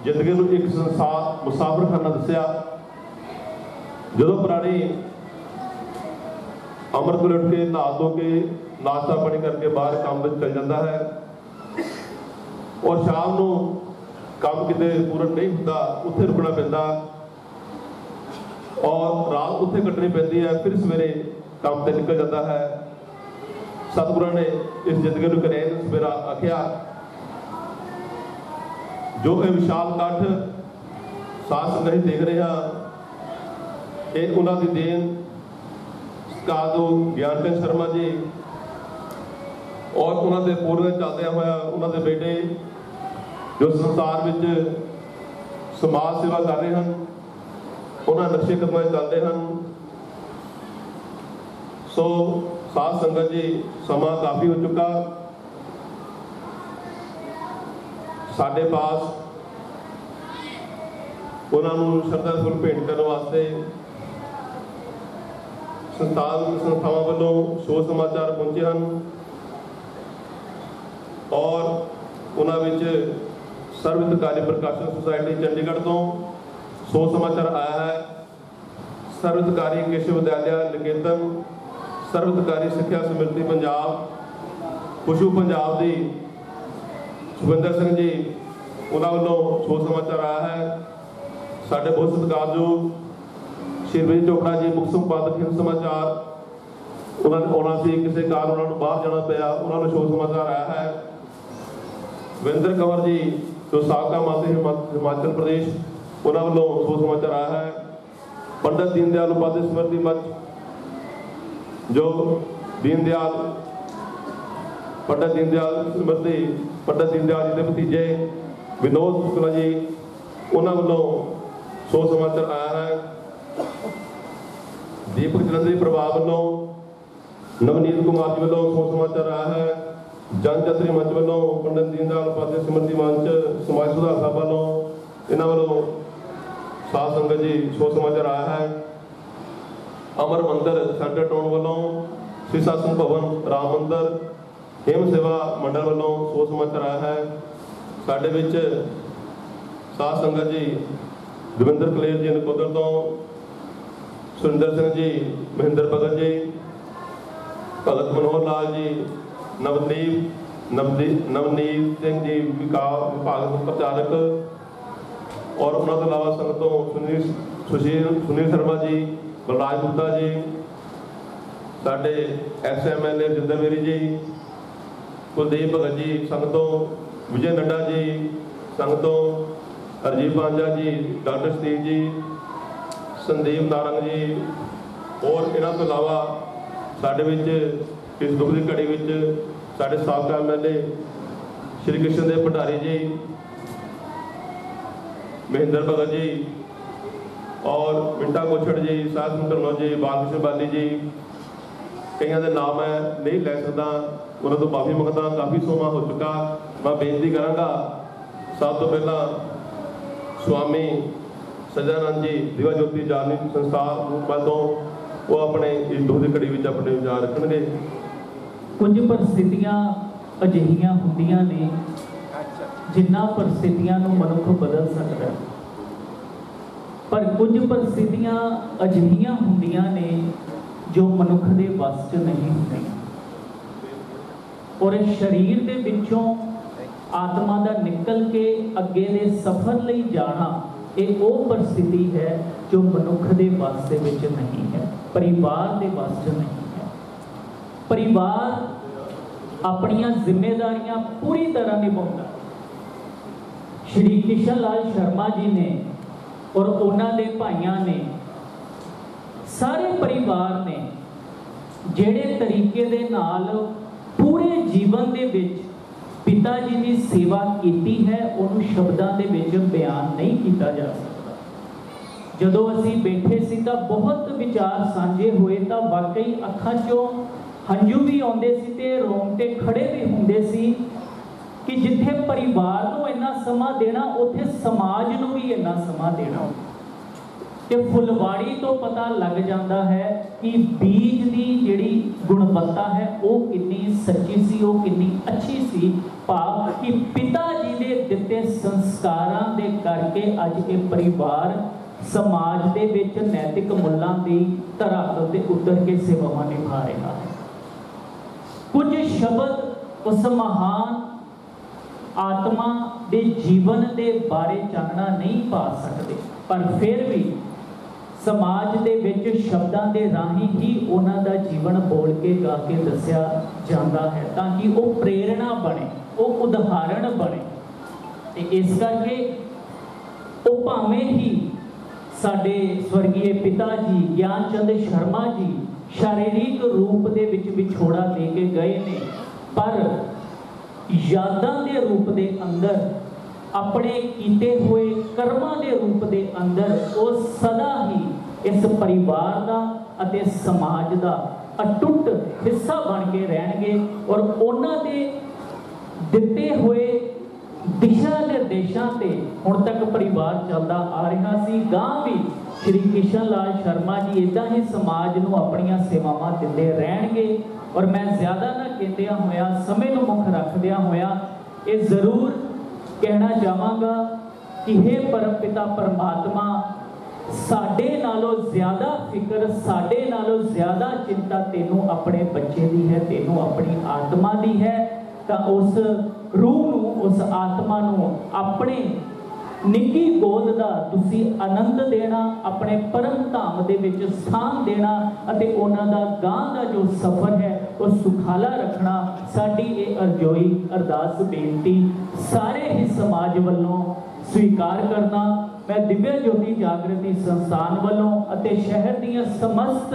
जिंदगी को एक संसार मुसाफरखाना दसिया। जो पुरानी अमृत वेले उठ के नहा धो के नाश्ता पानी करके बाहर काम में चल जाता है और शाम को काम किते पूरा नहीं होता उत्थे रुकना पैंदा और रात उत्थे कटनी पैंदी है, फिर सवेरे काम ते निकल जाता है। सतगुरां ने इस जिंदगी को करे सवेरा आख्या। जो ये विशाल कठ सास नहीं देख रहे हैं ये उन्हां दी देन का दो ज्ञानचंद शर्मा जी और उन्होंने पूर्वज चलदे होया उन्होंने बेटे जो संसार में समाज सेवा कर रहे हैं उन्होंने नक्शे कदम चलते हैं। सो साध संगत जी समा काफ़ी हो चुका। साडे पास उन्होंने श्रद्धा फुल भेंट करने वास्ते संस्थावां वालों शो समाचार पहुंचे हैं और उन्होंने सर्वहितकारी प्रकाशन सोसाइटी चंडीगढ़ तो शो समाचार आया है। सर्वहितकारी केशव विद्यालय निकेतन, सर्वहितकारी सिक्ख्या समृद्धि पंजाब, खुशबू पंजाब की सुखविंदर सिंह जी उन्होंने वालों शो समाचार आया है। साढ़े बहुत सत्कारयोग श्री विजय चोपड़ा जी मुख्य संपादक हिंद समाचार उन्होंने आना से किसी कारण उन्होंने बाहर जाना पाया, उन्होंने शो समाचार आया है। विंदर कंवर जी जो साबका मंत्री हिमाचल प्रदेश उन्होंने वालों शो समाचार आया है। पंडित दीनदयाल उपाध्याय स्मृति मंच जो दीनदयाल पंडित दीनदयाल स्मृति पंडित दीनदयाल जी के भतीजे विनोद शुक्ला जी उन्होंने वालों शो समाचार आया है। दीपक जलंधरी प्रभाव वालों नवनीत कुमार जी वालों शो समाचार आया है। जनचतरी मंच वालों पंडित दीनदयाल उपाध्याय स्मृति मंच समाज सुधार सभा वालों इन्होंने वालों साध संगत जी शो समाचार आया है। अमर मंदिर सेंटर टाउन वालों श्री सत्संग भवन राम मंदिर हेम सेवा मंडल वालों शो समाचार आया है। साडे विच साध संगत जी दविंदर कलेर जी नकोदर तो सुरिंदर सिंह जी महेंद्र भगत जी भगत मनोहर लाल जी नवनीत सिंह जी विभाग प्रचारक और उन्होंने अलावा संगतों सुनील शर्मा जी बलराज गुप्ता जी साढ़े SMLA जिंदर मेरी जी कुलदीप भगत जी संगतों विजय नड्डा जी संगतों हरजीत पांजा जी डॉक्टर सतीश जी संदीप नारंग जी और इन्हों तो अलावा साढ़े इस दुख की घड़ी साढ़े साबका MLA श्री कृष्णदेव भंडारी जी, महेंद्र भगत जी और मिंटा कोछड़ जी, साहब धर्मो जी, बालकृष्ण बाली जी, कई के नाम मैं नहीं लै सकता, उन्होंने तो माफ़ी मंगता, काफ़ी सोमा हो चुका। मैं बेनती कराँगा सब तो पहला स्वामी सजानंद जी दिवा ज्योति जानी संस्था वालों वो अपने इस दुख की घड़ी में अपने विचार रखेंगे। कुछ परिस्थितियां अजिहियां हुंदियां ने जिन्ना परिस्थितियां नूं मनुख बदल सकता है, पर कुछ परिस्थितियां अजिहियां हुंदियां ने जो मनुख दे वस च नहीं हुंदियां। और शरीर दे विचों आत्मा दा निकल के अगे दे सफर लई जाना ये वो परिस्थिति है जो मनुख दे वस दे विच नहीं है, परिवार दे वस च नहीं है। परिवार अपनियां जिम्मेदारियां पूरी तरह निभाउंदा। श्री किशन लाल शर्मा जी ने और उन्हां दे भाइयां ने, सारे परिवार ने जेड़े तरीके दे नाल पूरे जीवन दे विच पिता जी की सेवा की है उन्होंने शब्दों के विच बयान नहीं किया जा सकता। जदों असी बैठे सी तां बहुत विचार सांझे हुए तां वाकई अखां चों हंझू भी आउंदे सी ते रोंगटे खड़े भी हुंदे सी कि जिथे परिवार नूं इन्ना समा देना उत्थे समाज नूं भी इन्ना समा देना। ते फुलवाड़ी तो पता लग जाता है कि बीज की जिहड़ी गुणवत्ता है वो कितनी सच्ची सी, वो कितनी अच्छी सी। भाव कि पिता जी दे दिते संस्कारां दे करके अज के परिवार समाज दे विच नैतिक मुल्लां दी धरातल ते उतर के सेवावां निभा रहा है। कुछ शब्द उस महान आत्मा दे जीवन दे बारे चानना नहीं पा सकते, पर फिर भी समाज दे विच शब्दां दे राही ही उन्हां दा जीवन बोल के गा के दस्या जाता है ताकि वो प्रेरणा बने, वो उदाहरण बने। ते इस करके वो भावें ही साडे स्वर्गीय पिता जी ज्ञानचंद शर्मा जी शारीरिक रूप दे विच विछोड़ा दे के गए ने, पर यादां दे रूप दे अंदर अपने कीते हुए कर्मां दे रूप दे अंदर वो सदा ही इस परिवार का अते समाज का अटुट हिस्सा बन के रहणगे और उन्हां दे दिते हुए दिशा निर्देशों से हुण तक परिवार चलता आ रहा सी। गां भी श्री किशन लाल शर्मा जी इदां ही समाज नूं अपणियां सेवावां दिंदे रहणगे। और मैं ज़्यादा ना कहदियां होया समय नूं मुख रखदियां होया ये जरूर कहना चाहांगा कि हे परम पिता परमात्मा साडे नालों ज़्यादा फिक्र, साडे नालों ज़्यादा चिंता तेनों अपने बच्चे दी है, तेनों अपनी आत्मा दी है। तो उस रूह नूं, उस आत्मा नूं अपने निੱਘੀ गोद का तुसी आनंद देना, अपने परम धाम दे विच स्थान देना अते उन्हां दा गां दा जो सफ़र है वो सुखाला रखना। साडी ये अरजोई अरदास बेनती सारे ही समाज वालों स्वीकार करना। मैं दिव्य ज्योति जागृति संस्थान वालों अते शहर दीयां समस्त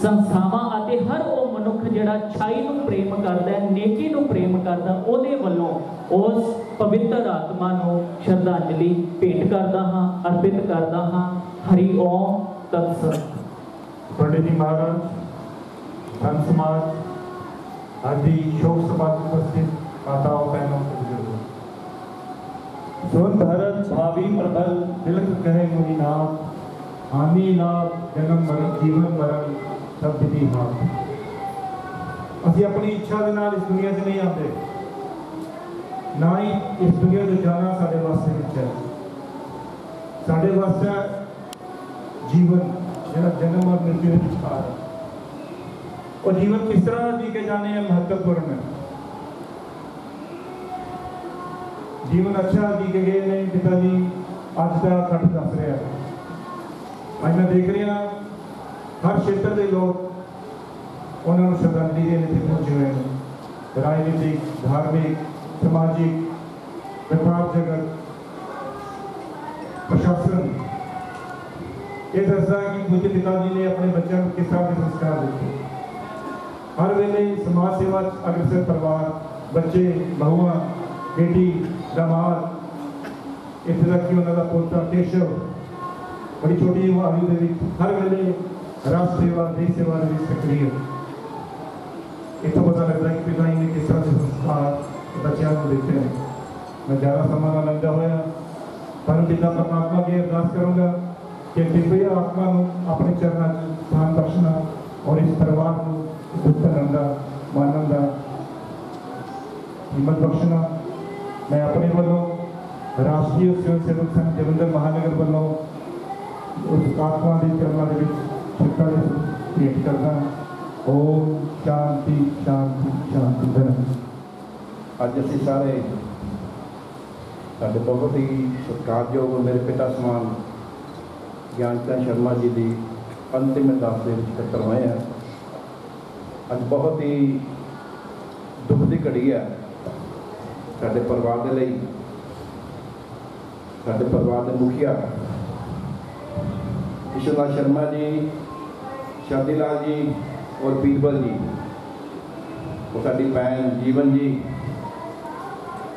संस्थावां अते हर वो मनुख जिहड़ा छाई नूं प्रेम करदा है, नेकी नूं प्रेम करदा, उहदे वल्लों उस पवित्र आत्मा नूं श्रद्धांजलि भेंट करदा हां, अर्पित करदा हां। हरि ओम तत्सत। पंडित जी महाराज, संत समाज आदि शोक सभा में उपस्थित माताओं बहनों बुजुर्गों, सुन भरत भावी प्रबल तिलक कहे मुनि नाथ, हानि लाभ जन्म मरण जीवन मरण सब विधि हाथ। ਅਸੀਂ अपनी इच्छा के नाल इस दुनिया से नहीं आते, ना ही इस दुनिया से जाना साढ़े वास्ते विच है। साढ़े वास्ते जीवन जिहड़ा जन्म और मृत्यु के विचकार है, और जीवन किस तरह जी के जाने है महत्वपूर्ण है। जीवन अच्छा जी के गए नहीं पिता जी अज का खट दस रहा है। अज मैं देख रहा हर क्षेत्र के लोग उन्होंने श्रद्धांजलि देने से पहुंचे हुए हैं। राजनीतिक, धार्मिक, सामाजिक, व्यापार जगत, प्रशासन ये दसदा कि मुझे पिताजी ने अपने बच्चों को किस तरह के संस्कार दिए। हर वेले समाज सेवा अग्रसर परिवार, बच्चे, बहुआ, बेटी, दामाद, इत्थे तक कि उन्होंने पोता केशव बड़ी छोटी आयु के हर वेले राष्ट्र सेवा, देश सेवा में सक्रिय। इतना पता लगता है कि पिता जी ने किस तरह से संस्कार बच्चों को देते हैं। मैं ज़्यादा समय ना लंघा होया, पर पिता परमात्मा की अरदास करूँगा कि दिव्य आत्मा को अपने चरणों में स्थान बख्शना और इस परिवार को दुख करने का, मानने का हिम्मत बख्शना। मैं अपने वालों राष्ट्रीय स्वयं सेवक संघ जलंधर महानगर वालों उस आत्मा के चरणों के श्रद्धा भेंट करना। ओम शांति शांति शांति। धन्यवाद। अज असी सारे साडे बहुत ही सत्कारयोग मेरे पिता समान ज्ञानचंद शर्मा जी की अंतिम अरदास के इकट्ठे होए हैं। अज बहुत ही दुख की घड़ी है साडे परिवार के लिए। साडे परिवार के मुखिया किशनलाल शर्मा जी, शादी लाल जी और बीरबल जी, और साडी भैन जीवन जी,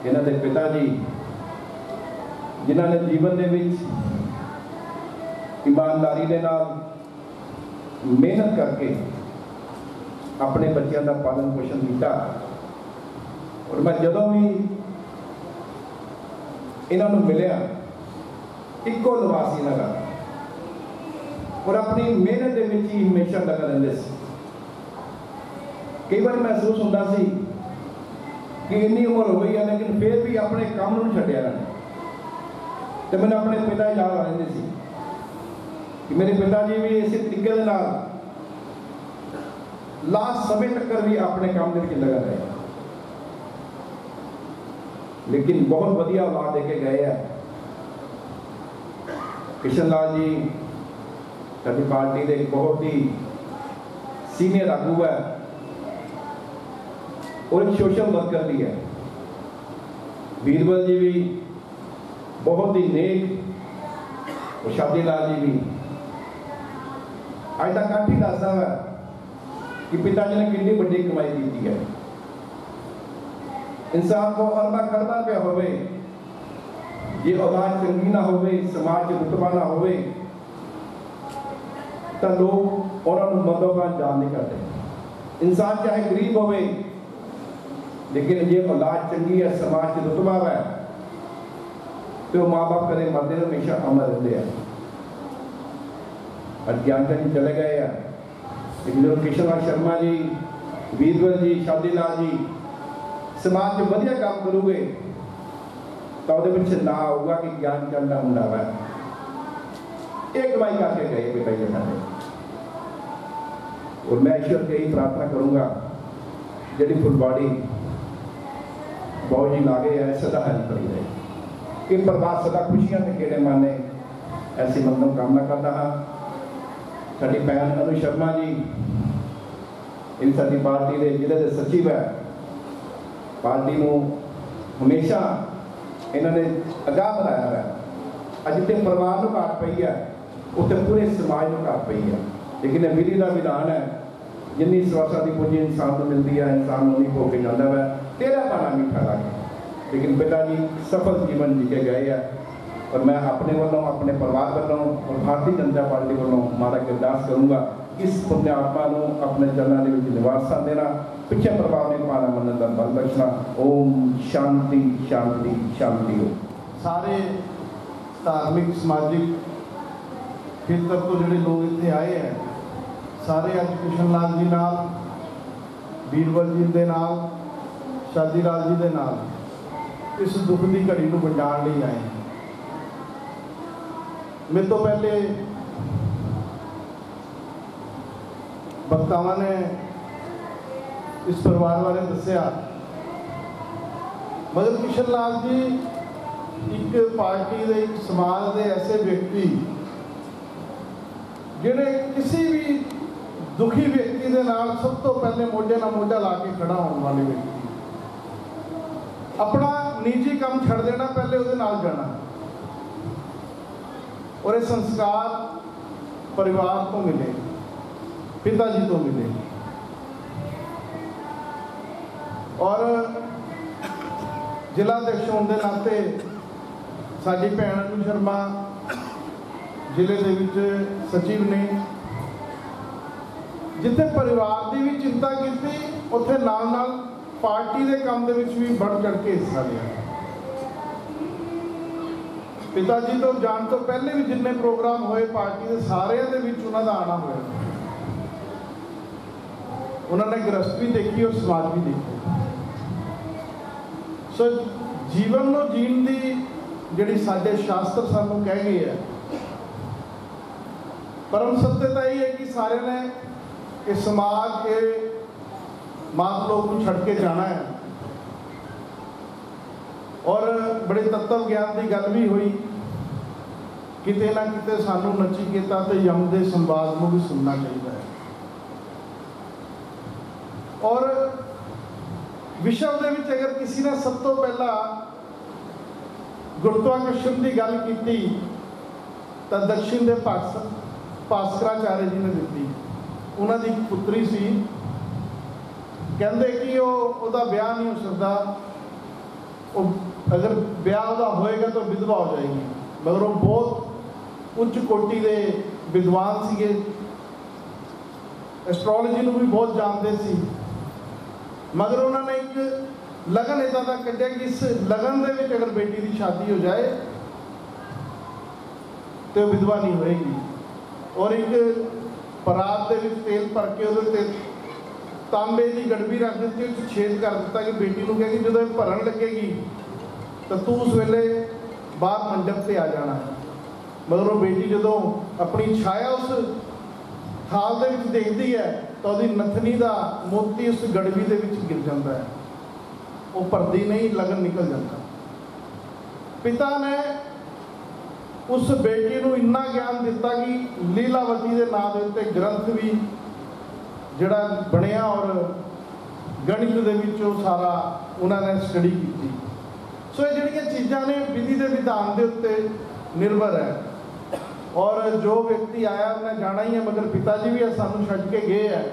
इन्हां दे पिता जी जिन्हां ने जीवन दे विच ईमानदारी दे नाल मेहनत करके अपने बच्चों का पालन पोषण किया। और मैं जदों भी इन्हां नूं मिलिया इक्को निवास इन्हां दा, और अपनी मेहनत के विच ही हमेशा लगे रहंदे सी। कई बार महसूस होता सी कि इन्नी उम्र हो गई है लेकिन फिर भी अपने काम नूं छड्डिया नहीं। तो मैंने अपने पिता याद आ रहे थे कि मेरे पिताजी भी इस तरीके के नाल लास्ट समय तक भी अपने काम के लगा रहे, लेकिन बहुत बढ़िया औलाद देके गए हैं। किशन लाल जी साडी पार्टी के बहुत ही सीनियर आगू है और एक सोशल वर्कर भी है। बीरबल जी भी बहुत ही नेक, और शादी लाल जी भी। अज तक ही दसदा है कि पिताजी ने कितनी बड़ी कमाई की है। इंसान को अरबा खरबा रुपया होवे, ये औलाद चंगी ना होवे, समाज रुतबा ना होवे, तो लोग उन्होंने मदोबान जान नहीं करते। इंसान चाहे गरीब होवे, लेकिन जे औलाद चंगी है, समाज रुतबा है, तो माँ बाप कदे मरते हमेशा अमर रहते हैं। अब ज्ञानचंद जी चले गए हैं, लेकिन जो किशनलाल शर्मा जी, बीरबल जी, शादी लाल जी समाज में वधिया काम करोगे तो वो पिछले ना आऊगा कि ज्ञानचंद का मुंडा है एक कमाई करके गए बेटा जी सारे। और मैं ईश्वर से यही प्रार्थना करूँगा जी फुलबाड़ी बहुत जी लागे है सदा हेल्प करी रहे कि परिवार सदा खुशियां के गेड़े माने, ऐसी मंदम कामना करता हाँ। साडी भैन अनु शर्मा जी इन साडी पार्टी के जिले के सचिव है, पार्टी को हमेशा इन्होंने अगाह बनाया है। अज जिते परिवार को घाट पई है उत्ते पूरे समाज को घाट पई है, लेकिन विधि का विधान है जिन्नी स्वासा की पूंजी इंसान को मिलती है इंसान उन्नी भोग के जाता है। तेरा पाना मीठा लगे, लेकिन पिताजी सफल जीवन जी के गए हैं। और मैं अपने वालों, अपने परिवार वालों और भारतीय जनता पार्टी वालों महाराज की अरदास करूँगा इस पुण्य आत्मा को अपने चरणों के निवास देना, पिछले प्रभाव ने पाना मनन का बल बख्शना। ओम शांति शांति शांति हो। सारे धार्मिक समाजिक खेतर तो जोड़े लोग इतने आए हैं, सारे अज किशन लाल जी नाल, बीरबल जी के नाल, शादी लाल जी के नाल इस दुख की घड़ी को वंडाण लई आए हैं। मेरे तो पहले वक्तावां ने इस परिवार बारे दसिया, मगर किशन लाल जी एक पार्टी के एक समाज के ऐसे व्यक्ति जिहड़े किसी भी दुखी व्यक्ति के नाल सब तो पहले मोढे नाल मोढा ला के खड़ा होने वाले व्यक्ति, अपना निजी काम छड़ देना, पहले उहदे नाल जाना। और ये संस्कार परिवार तो मिले, पिता जी तो मिले। ਔਰ ਜ਼ਿਲ੍ਹਾ ਅਧਿਕਸ਼ ਹੋਣ ਦੇ ਨਾਤੇ ਸਾਡੀ ਭੈਣ ਅਨੂ ਸ਼ਰਮਾ ਜ਼ਿਲ੍ਹੇ ਦੇ ਵਿੱਚ ਸਚਿਵ ਨੇ, ਜਿੱਥੇ ਪਰਿਵਾਰ ਦੀ ਵੀ ਚਿੰਤਾ ਕੀਤੀ, ਉੱਥੇ ਨਾਲ ਨਾਲ ਪਾਰਟੀ ਦੇ ਕੰਮ ਦੇ ਵਿੱਚ ਵੀ ਵੱਧ ਚੜ੍ਹ ਕੇ ਹਿੱਸਾ ਲਿਆ। ਪਿਤਾ ਜੀ ਤੋਂ ਜਾਣ ਤੋਂ ਪਹਿਲੇ ਵੀ ਜਿੰਨੇ ਪ੍ਰੋਗਰਾਮ ਹੋਏ ਪਾਰਟੀ ਦੇ ਸਾਰਿਆਂ ਦੇ ਵਿੱਚ ਉਹਨਾਂ ਦਾ ਆਣਾ ਹੋਇਆ। ਉਹਨਾਂ ਨੇ ਗ੍ਰਸਤ ਵੀ ਦੇਖੀ ਔਰ ਸਮਾਜ ਵੀ ਦੇਖਿਆ। ਸੋ ਜੀਵਨ ਨੂੰ ਜੀਣ ਦੀ ਜਿਹੜੀ ਸਾਡੇ ਸ਼ਾਸਤਰ ਸਾਨੂੰ ਕਹਿ ਗਏ ਹੈ, ਪਰਮ ਸੱਤਿਅਤਾ ਇਹ ਹੈ ਕਿ ਸਾਰਿਆਂ ਨੇ ਇਹ ਸਮਾਜ ਇਹ ਮਾਤ ਲੋਕ ਨੂੰ ਛੱਡ ਕੇ ਜਾਣਾ ਹੈ। ਔਰ ਬੜੇ ਤੱਤਵ ਗਿਆਨ ਦੀ ਗੱਲ ਵੀ ਹੋਈ, ਕਿਤੇ ਨਾ ਕਿਤੇ ਸਾਨੂੰ ਨਚੀਕੇਤਾ ਤੇ ਯਮ ਦੇ ਸੰਵਾਦ ਨੂੰ ਵੀ ਸੁਣਨਾ ਚਾਹੀਦਾ ਹੈ। ਔਰ ਵਿਸ਼ਵ ਦੇ ਵਿੱਚ ਅਗਰ ਕਿਸੇ ਨੇ ਸਭ ਤੋਂ ਪਹਿਲਾਂ ਗੁਰੂਤਵਾਕਰਸ਼ਣ ਦੀ ਗੱਲ ਕੀਤੀ ਤਾਂ ਦਕਸ਼ਿਣ ਦੇ ਭਾਸਕਰਾਚਾਰਿਆ ਜੀ ਨੇ ਦਿੱਤੀ। ਉਹਨਾਂ ਦੀ ਇੱਕ ਪੁੱਤਰੀ ਸੀ, ਕਹਿੰਦੇ ਕਿ ਉਹਦਾ ਵਿਆਹ ਨਹੀਂ ਹੋ ਸਕਦਾ, ਉਹ ਅਗਰ ਵਿਆਹ ਉਹਦਾ ਹੋਏਗਾ ਤਾਂ ਵਿਧਵਾ ਹੋ ਜਾਏਗੀ। ਮਗਰ ਉਹ ਬਹੁਤ ਉੱਚ ਕੋਟੀ ਦੇ ਵਿਦਵਾਨ ਸੀਗੇ, ਐਸਟ੍ਰੋਲੋਜੀ ਨੂੰ ਵੀ ਬਹੁਤ ਜਾਣਦੇ ਸੀ। ਮਗਰ ਉਹਨਾਂ ਨੇ ਇੱਕ ਲਗਨ ਇੱਦਾਂ ਦਾ ਕੱਢਿਆ ਕਿ ਇਸ ਲਗਨ ਦੇ ਵਿੱਚ ਅਗਰ ਬੇਟੀ ਦੀ ਸ਼ਾਦੀ ਹੋ ਜਾਏ ਤੇ ਉਹ ਵਿਧਵਾ ਨਹੀਂ ਹੋਏਗੀ। ਔਰ ਇੱਕ ਪਰਾਤ ਦੇ ਵਿੱਚ ਤੇਲ ਭਰ ਕੇ ਉਹਦੇ ਤੇ ਤਾਂਬੇ ਦੀ ਗੜਬੀ ਰੱਖ ਦਿੱਤੀ, ਉਹ 'ਚ ਛੇਦ ਕਰ ਦਿੱਤਾ ਕਿ ਬੇਟੀ ਨੂੰ ਕਹੇ ਕਿ ਜਦੋਂ ਇਹ ਭਰਨ ਲੱਗੇਗੀ ਤਾਂ ਤੂੰ ਉਸ ਵੇਲੇ ਬਾਹਰ ਮੰਡਪ ਤੇ ਆ ਜਾਣਾ। ਮਗਰ ਉਹ ਬੇਟੀ ਜਦੋਂ ਆਪਣੀ ਛਾਇਆ ਉਸ ਥਾਲ ਦੇ ਵਿੱਚ ਦੇਖਦੀ ਹੈ ਤਾਂ ਉਹਦੀ ਨਥਨੀ ਦਾ ਮੋਤੀ ਉਸ ਗੜਬੀ ਦੇ ਵਿੱਚ ਗਿਰ ਜਾਂਦਾ ਹੈ, ਉਹ ਭਰਦੀ ਨਹੀਂ, ਲਗਨ ਨਿਕਲ ਜਾਂਦਾ। ਪਿਤਾ ਨੇ ਉਸ ਬੇਟੀ ਨੂੰ ਇੰਨਾ ਗਿਆਨ ਦਿੱਤਾ ਕਿ ਲੀਲਾਵਤੀ ਦੇ ਨਾਂ ਦੇ ਉੱਤੇ ਗ੍ਰੰਥ ਵੀ ਜਿਹੜਾ ਬਣਿਆ ਔਰ ਗਣਿਤ ਦੇ ਵਿੱਚ ਉਹ ਸਾਰਾ ਉਹਨਾਂ ਨੇ ਸਟੱਡੀ ਕੀਤੀ। ਸੋ ਇਹ ਜਿਹੜੀਆਂ ਚੀਜ਼ਾਂ ਨੇ ਵਿਧੀ ਦੇ ਵਿਧਾਨ ਦੇ ਉੱਤੇ ਨਿਰਭਰ ਹੈ। ਔਰ ਜੋ ਵਿਅਕਤੀ ਆਇਆ ਉਹਨੇ ਜਾਣਾ ਹੀ ਹੈ, ਮਗਰ ਪਿਤਾ ਜੀ ਵੀ ਸਾਨੂੰ ਛੱਡ ਕੇ ਗਏ ਹੈ,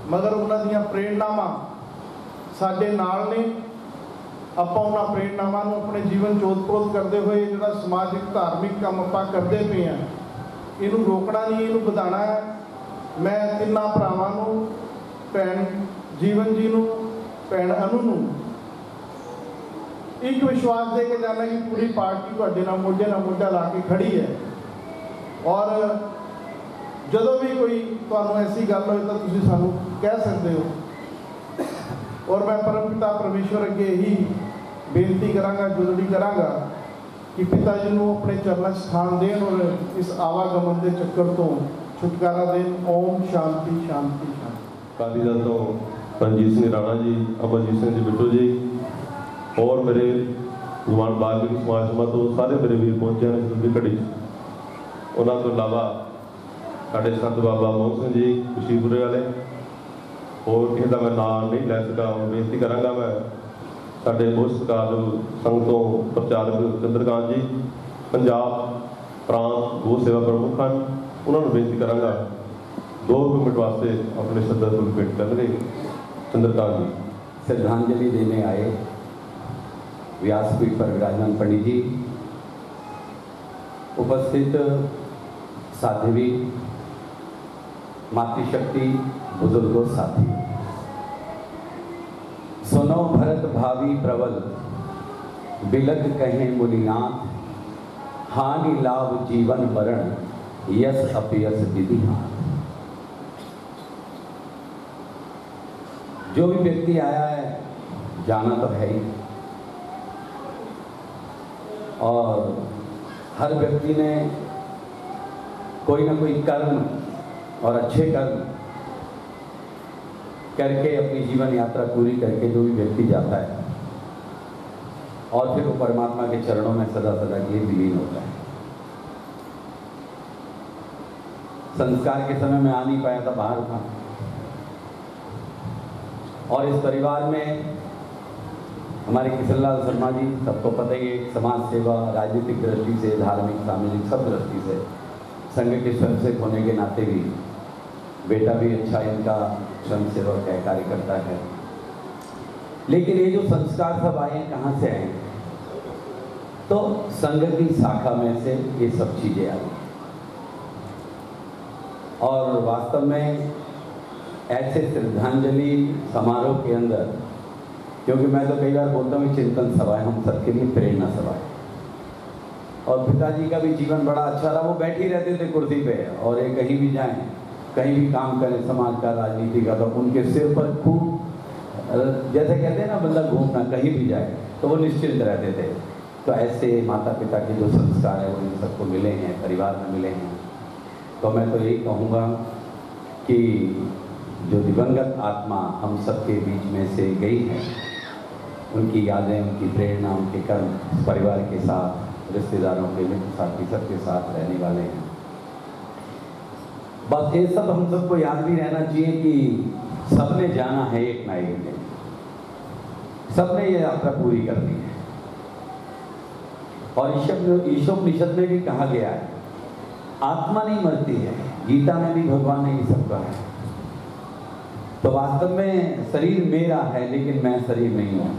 ਮਗਰ ਉਹਨਾਂ ਦੀਆਂ ਪ੍ਰੇਰਨਾਵਾਂ ਸਾਡੇ ਨਾਲ ਨੇ। ਆਪਾਂ ਉਹਨਾਂ ਪ੍ਰੇਰਨਾਵਾਂ ਨੂੰ ਆਪਣੇ ਜੀਵਨ 'ਚ ਓਤਪ੍ਰੋਤ ਕਰਦੇ ਹੋਏ ਜਿਹੜਾ ਸਮਾਜਿਕ ਧਾਰਮਿਕ ਕੰਮ ਆਪਾਂ ਕਰਦੇ ਪਏ ਹਾਂ, ਇਹਨੂੰ ਰੋਕਣਾ ਨਹੀਂ, ਇਹਨੂੰ ਵਧਾਉਣਾ ਹੈ। ਮੈਂ ਤਿੰਨਾਂ ਭਰਾਵਾਂ ਨੂੰ, ਭੈਣ ਜੀਵਨ ਜੀ ਨੂੰ, ਭੈਣ ਅਨੂ ਨੂੰ ਇੱਕ ਵਿਸ਼ਵਾਸ ਦੇ ਕੇ ਜਾਣਾ ਕਿ ਪੂਰੀ ਪਾਰਟੀ ਤੁਹਾਡੇ ਨਾਲ ਮੋਢੇ ਨਾਲ ਮੋਢਾ ਲਾ ਕੇ ਖੜੀ ਹੈ। ਔਰ ਜਦੋਂ ਵੀ ਕੋਈ ਤੁਹਾਨੂੰ ਐਸੀ ਗੱਲ ਹੋਏ ਤਾਂ ਤੁਸੀਂ ਸਾਨੂੰ ਕਹਿ ਸਕਦੇ ਹੋ। ਔਰ ਮੈਂ ਪਰਮ ਪਿਤਾ ਪਰਮੇਸ਼ਵਰ ਅੱਗੇ ਇਹੀ ਬੇਨਤੀ ਕਰਾਂਗਾ, ਜੁਦੜੀ ਕਰਾਂਗਾ ਕਿ ਪਿਤਾ ਜੀ ਨੂੰ ਆਪਣੇ ਚਰਨਾਂ 'ਚ ਸਥਾਨ ਦੇਣ ਔਰ ਇਸ ਆਵਾਗਮਨ ਦੇ ਚੱਕਰ ਤੋਂ ਛੁਟਕਾਰਾ ਦੇਣ। ਓਮ ਸ਼ਾਂਤੀ ਸ਼ਾਂਤੀ ਸ਼ਾਂਤੀ। ਅਕਾਲੀ ਦਲ ਤੋਂ ਰਣਜੀਤ ਸਿੰਘ ਰਾਣਾ ਜੀ, ਅਮਰਜੀਤ ਸਿੰਘ ਜੀ ਬਿੱਟੂ ਜੀ, ਔਰ ਮੇਰੇ ਜਵਾਨ ਬਾਲਮੀਕੀ ਸਮਾਜ ਸਭਾ ਤੋਂ ਸਾਰੇ ਮੇਰੇ ਵੀਰ ਪਹੁੰਚੇ ਹਨ ਇਸ ਦੀ ਘੜੀ 'ਚ। ਉਹਨਾਂ ਤੋਂ ਇਲਾਵਾ ਸਾਡੇ ਸੰਤ ਬਾਬਾ ਮੋਹਨ ਸਿੰਘ ਜੀ ਖੁਸ਼ੀਪੁਰੇ ਵਾਲੇ, ਹੋਰ ਕਿਸੇ ਦਾ ਮੈਂ ਨਾਮ ਨਹੀਂ ਲੈ ਸਕਾਂ, ਬੇਨਤੀ ਕਰਾਂਗਾ ਮੈਂ ਸਾਡੇ ਬਹੁਤ ਸਤਿਕਾਰਯੋਗ ਸੰਘ ਤੋਂ ਪ੍ਰਚਾਰਕ ਚੰਦਰਕਾਂਤ ਜੀ, ਪੰਜਾਬ ਪ੍ਰਾਂਤ ਗੋ ਸੇਵਾ ਪ੍ਰਮੁੱਖ ਹਨ, ਉਹਨਾਂ ਨੂੰ ਬੇਨਤੀ ਕਰਾਂਗਾ 2 ਮਿੰਟ वास्ते अपने श्रद्धासुमन भेंट करेंगे। चंद्रकांत जी श्रद्धांजलि देने आए व्यासपीठ पर विराजमान पंडित जी, उपस्थित साध्वी, मातृशक्ति, बुजुर्गों, साथी, सुनो भरत भावी प्रबल, बिलक कहें मुनिनाथ, हानि लाभ जीवन मरण, यश अपयश विधि हाथ। जो भी व्यक्ति आया है जाना तो है ही, और हर व्यक्ति ने कोई ना कोई कर्म और अच्छे कर्म करके अपनी जीवन यात्रा पूरी करके जो भी व्यक्ति जाता है और फिर वो परमात्मा के चरणों में सदा सदा के लिए विलीन होता है। संस्कार के समय में आ नहीं पाया था, बाहर था, और इस परिवार में हमारे किशनलाल शर्मा जी, सबको पता ही है, समाज सेवा, राजनीतिक दृष्टि से, धार्मिक, सामाजिक सब दृष्टि से संघ के स्वयंसेवक होने के नाते भी बेटा भी अच्छा इनका स्वयं सेवक है, कार्य करता है। लेकिन ये जो संस्कार सब आए हैं कहाँ से आए? तो संघ की शाखा में से ये सब चीज़ें आई। और वास्तव में ऐसे श्रद्धांजलि समारोह के अंदर, क्योंकि मैं तो कई बार बोलता हूँ चिंतन सभा है, हम सबके लिए प्रेरणा सभा है। और पिताजी का भी जीवन बड़ा अच्छा रहा, वो बैठ ही रहते थे कुर्सी पे, और ये कहीं भी जाएं, कहीं भी काम करें, समाज का, राजनीति का, तो उनके सिर पर खूब, जैसे कहते हैं ना बंदा घूमना, कहीं भी जाए तो वो निश्चिंत रहते थे। तो ऐसे माता पिता के जो संस्कार है वो इन सबको मिले हैं, परिवार में मिले हैं। तो मैं तो यही कहूँगा कि जो दिवंगत आत्मा हम सबके बीच में से गई है, उनकी यादें, उनकी प्रेरणा, उनके कर्म इस परिवार के साथ, रिश्तेदारों के, मित्र साथी सबके साथ रहने वाले हैं। बस ये सब हम सबको याद भी रहना चाहिए कि सबने जाना है एक ना एक दिन, सबने ये यात्रा पूरी करनी है। और ईशोपनिषद में भी कहा गया है आत्मा नहीं मरती है, गीता में भी भगवान ने ये सब कहा है। तो वास्तव में शरीर मेरा है लेकिन मैं शरीर नहीं हूँ,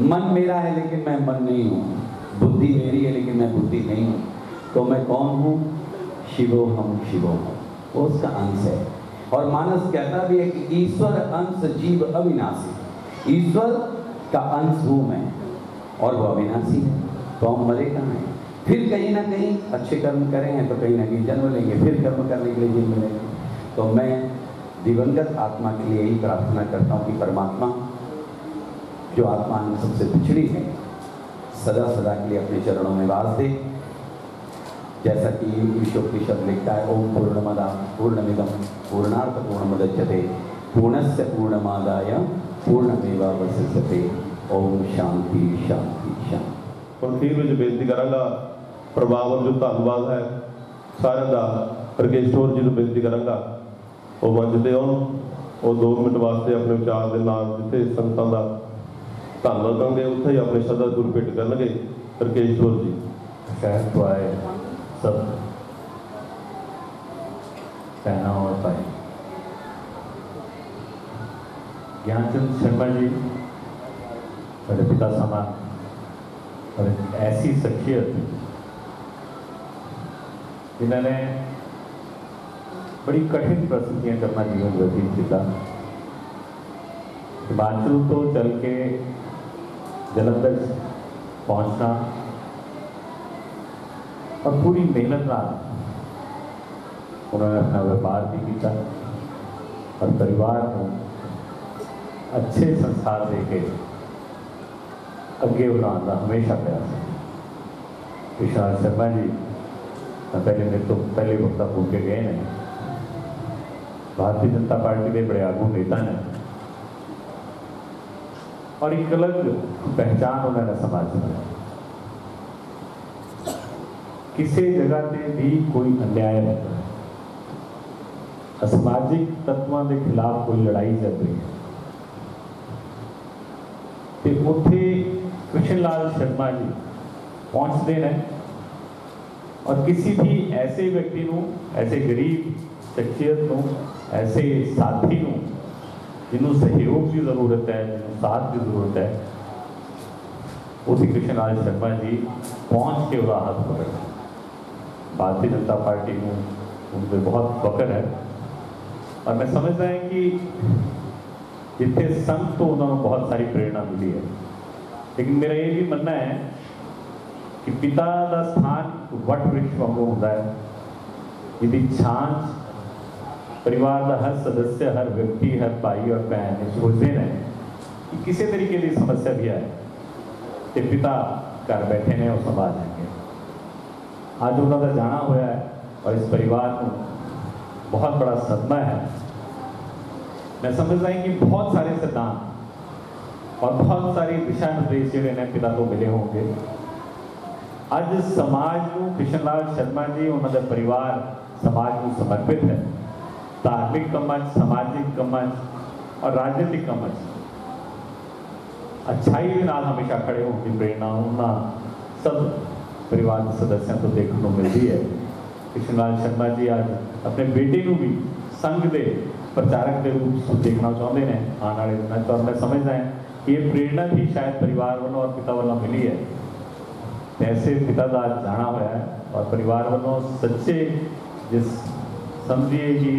मन मेरा है लेकिन मैं मन नहीं हूँ, बुद्धि मेरी है लेकिन मैं बुद्धि नहीं हूँ। तो मैं कौन हूँ? शिवो हम शिवो हूँ, वो उसका अंश है। और मानस कहता भी है कि ईश्वर अंश जीव अविनाशी, ईश्वर का अंश हूँ मैं और वो अविनाशी है। तो हम मरे कहाँ हैं? फिर कहीं ना कहीं अच्छे कर्म करेंगे तो कहीं ना कहीं जन्म लेंगे, फिर कर्म करने के लिए जन्म लेंगे। तो मैं दिवंगत आत्मा के लिए यही प्रार्थना करता हूँ कि परमात्मा जो आत्मा हम सबसे पिछड़ी है, सदा सदा के लिए अपने चरणों में वास दे। जैसा कि ईशोपनिषद लिखता है, ओम पूर्णमदा पूर्णमिदं पूर्णार्थ पूर्णमुदच्यते पूर्णस्य पूर्णमादाय पूर्णमेवावशिष्यते। ओम शांति शांति शांति। ਹੁਣ ਫਿਰ ਵਿੱਚ ਬੇਨਤੀ ਕਰਾਂਗਾ, ਪ੍ਰਭਾਵ ਜੋ ਧੰਨਵਾਦ ਹੈ ਸਾਰਿਆਂ ਦਾ, ਰਕੇਸ਼ ਹੋਰ ਜੀ ਨੂੰ ਬੇਨਤੀ ਕਰਾਂਗਾ ਉਹ ਮੰਚ ਤੇ ਆਉਣ, ਉਹ 2 ਮਿੰਟ ਵਾਸਤੇ ਆਪਣੇ ਵਿਚਾਰ ਦੇ ਨਾਲ ਜਿੱਥੇ ਸੰਗਤਾਂ ਦਾ ਧੰਨਵਾਦ ਕਰਾਂਗੇ ਉੱਥੇ ਹੀ ਆਪਣੇ ਸ਼ਬਦਾਂ ਗੁਰੂ ਭੇਟ ਕਰਨਗੇ। ਰਕੇਸ਼ ਹੋਰ ਜੀ शहर तो आए सब कहना और पाए। ज्ञानचंद शर्मा जी मेरे पिता समान और एक ऐसी शख्सियत जिन्होंने बड़ी कठिन परिस्थितियां में अपना जीवन व्यतीत किया। हिमाचल तो चल के जलंधर पहुंचना और पूरी मेहनत ना उन्होंने अपना व्यापार भी किया और परिवार को अच्छे संस्कार देके अगे बढ़ाने का हमेशा प्रयास है। विशाल शर्मा जी पहले मेरे तो पहले वक्ता बोल के गए हैं, भारतीय जनता पार्टी के बड़े आगू नेता ने और एक अलग पहचान उन्होंने समाज में। किसी जगह पे भी कोई अन्याय नहीं, असामाजिक तत्वों के खिलाफ कोई लड़ाई चल रही है तो उत्थे कृष्णलाल शर्मा जी पहुँचते हैं और किसी भी ऐसे व्यक्ति को, ऐसे गरीब शख्सियत को, ऐसे साथी को जिन्हों सहयोग की जरूरत है, जिन्हों साथ की जरूरत है, उसी कृष्णलाल शर्मा जी पहुँच के उसका हाथ पकड़ते। भारतीय जनता पार्टी को उन पर बहुत फख्र है और मैं समझता है कि जितने संघ तो उन्होंने बहुत सारी प्रेरणा मिली है, लेकिन मेरा ये भी मानना है कि पिता का स्थान वट वृक्ष वांगू होता है, यदि छांच परिवार का हर सदस्य, हर व्यक्ति, हर भाई और बहन सोचते हैं कि किसी तरीके की समस्या भी आए तो पिता घर बैठे ने और संभाल लेंगे। आज उन्होंने जाना हुआ है और इस परिवार को बहुत बड़ा सदमा है। मैं समझता हूँ कि बहुत सारे सिद्धांत और बहुत सारे दिशा निर्देश जो ने पिता को मिले होंगे। आज समाज को कृष्णलाल शर्मा जी उन्होंने परिवार समाज को समर्पित है। धार्मिक कमच, सामाजिक कमच और राजनीतिक कमच अच्छाई के नाल हमेशा खड़े होने की प्रेरणा उन्होंने सब परिवार के सदस्यों को देखने को मिलती है। कृष्णलाल शर्मा जी आज अपने बेटे को भी संघ के प्रचारक के रूप में देखना चाहते हैं आने वाले दिनों तो मैं समझदा है कि ये प्रेरणा भी शायद परिवार वालों और पिता वालों मिली है। ऐसे पिता का आज जाना हुआ है और परिवार वालों सच्चे जिस समझिए कि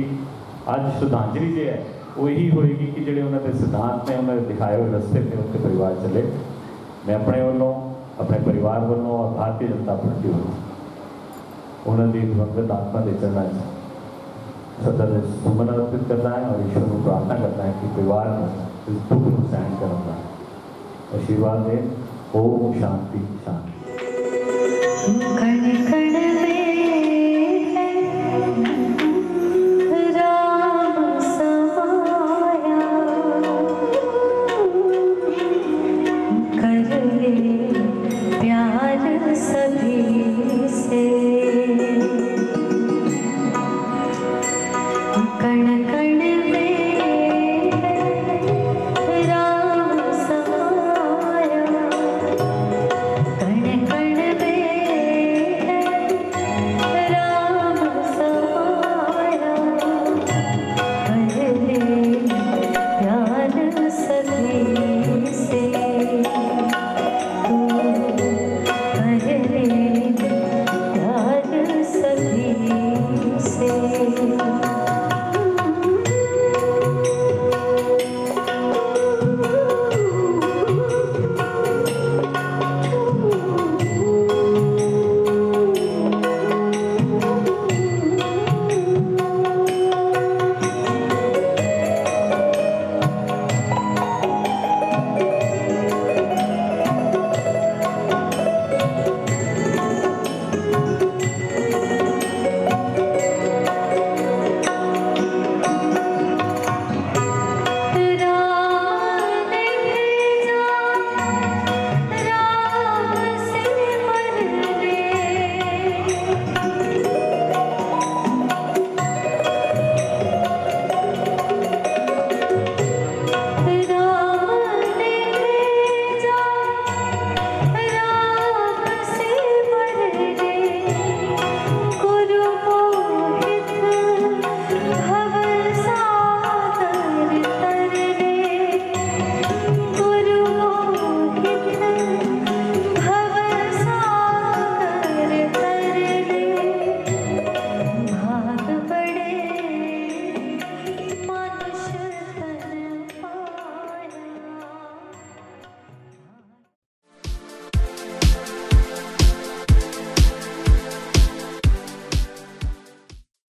आज श्रद्धांजलि जो है वो यही होएगी कि जो उन्होंने सिद्धांत ने उन्होंने दिखाए हुए रस्ते पे उनके परिवार चले। मैं अपने वालों अपने परिवार वालों और भारतीय जनता पार्टी वालों उन्होंने दिवंगत आत्मा के चरणों सदर सुमन अर्पित करता है और ईश्वर को प्रार्थना करता है कि परिवार में इस दुख को सहन करना आशीर्वाद दे। ओम शांति शांति।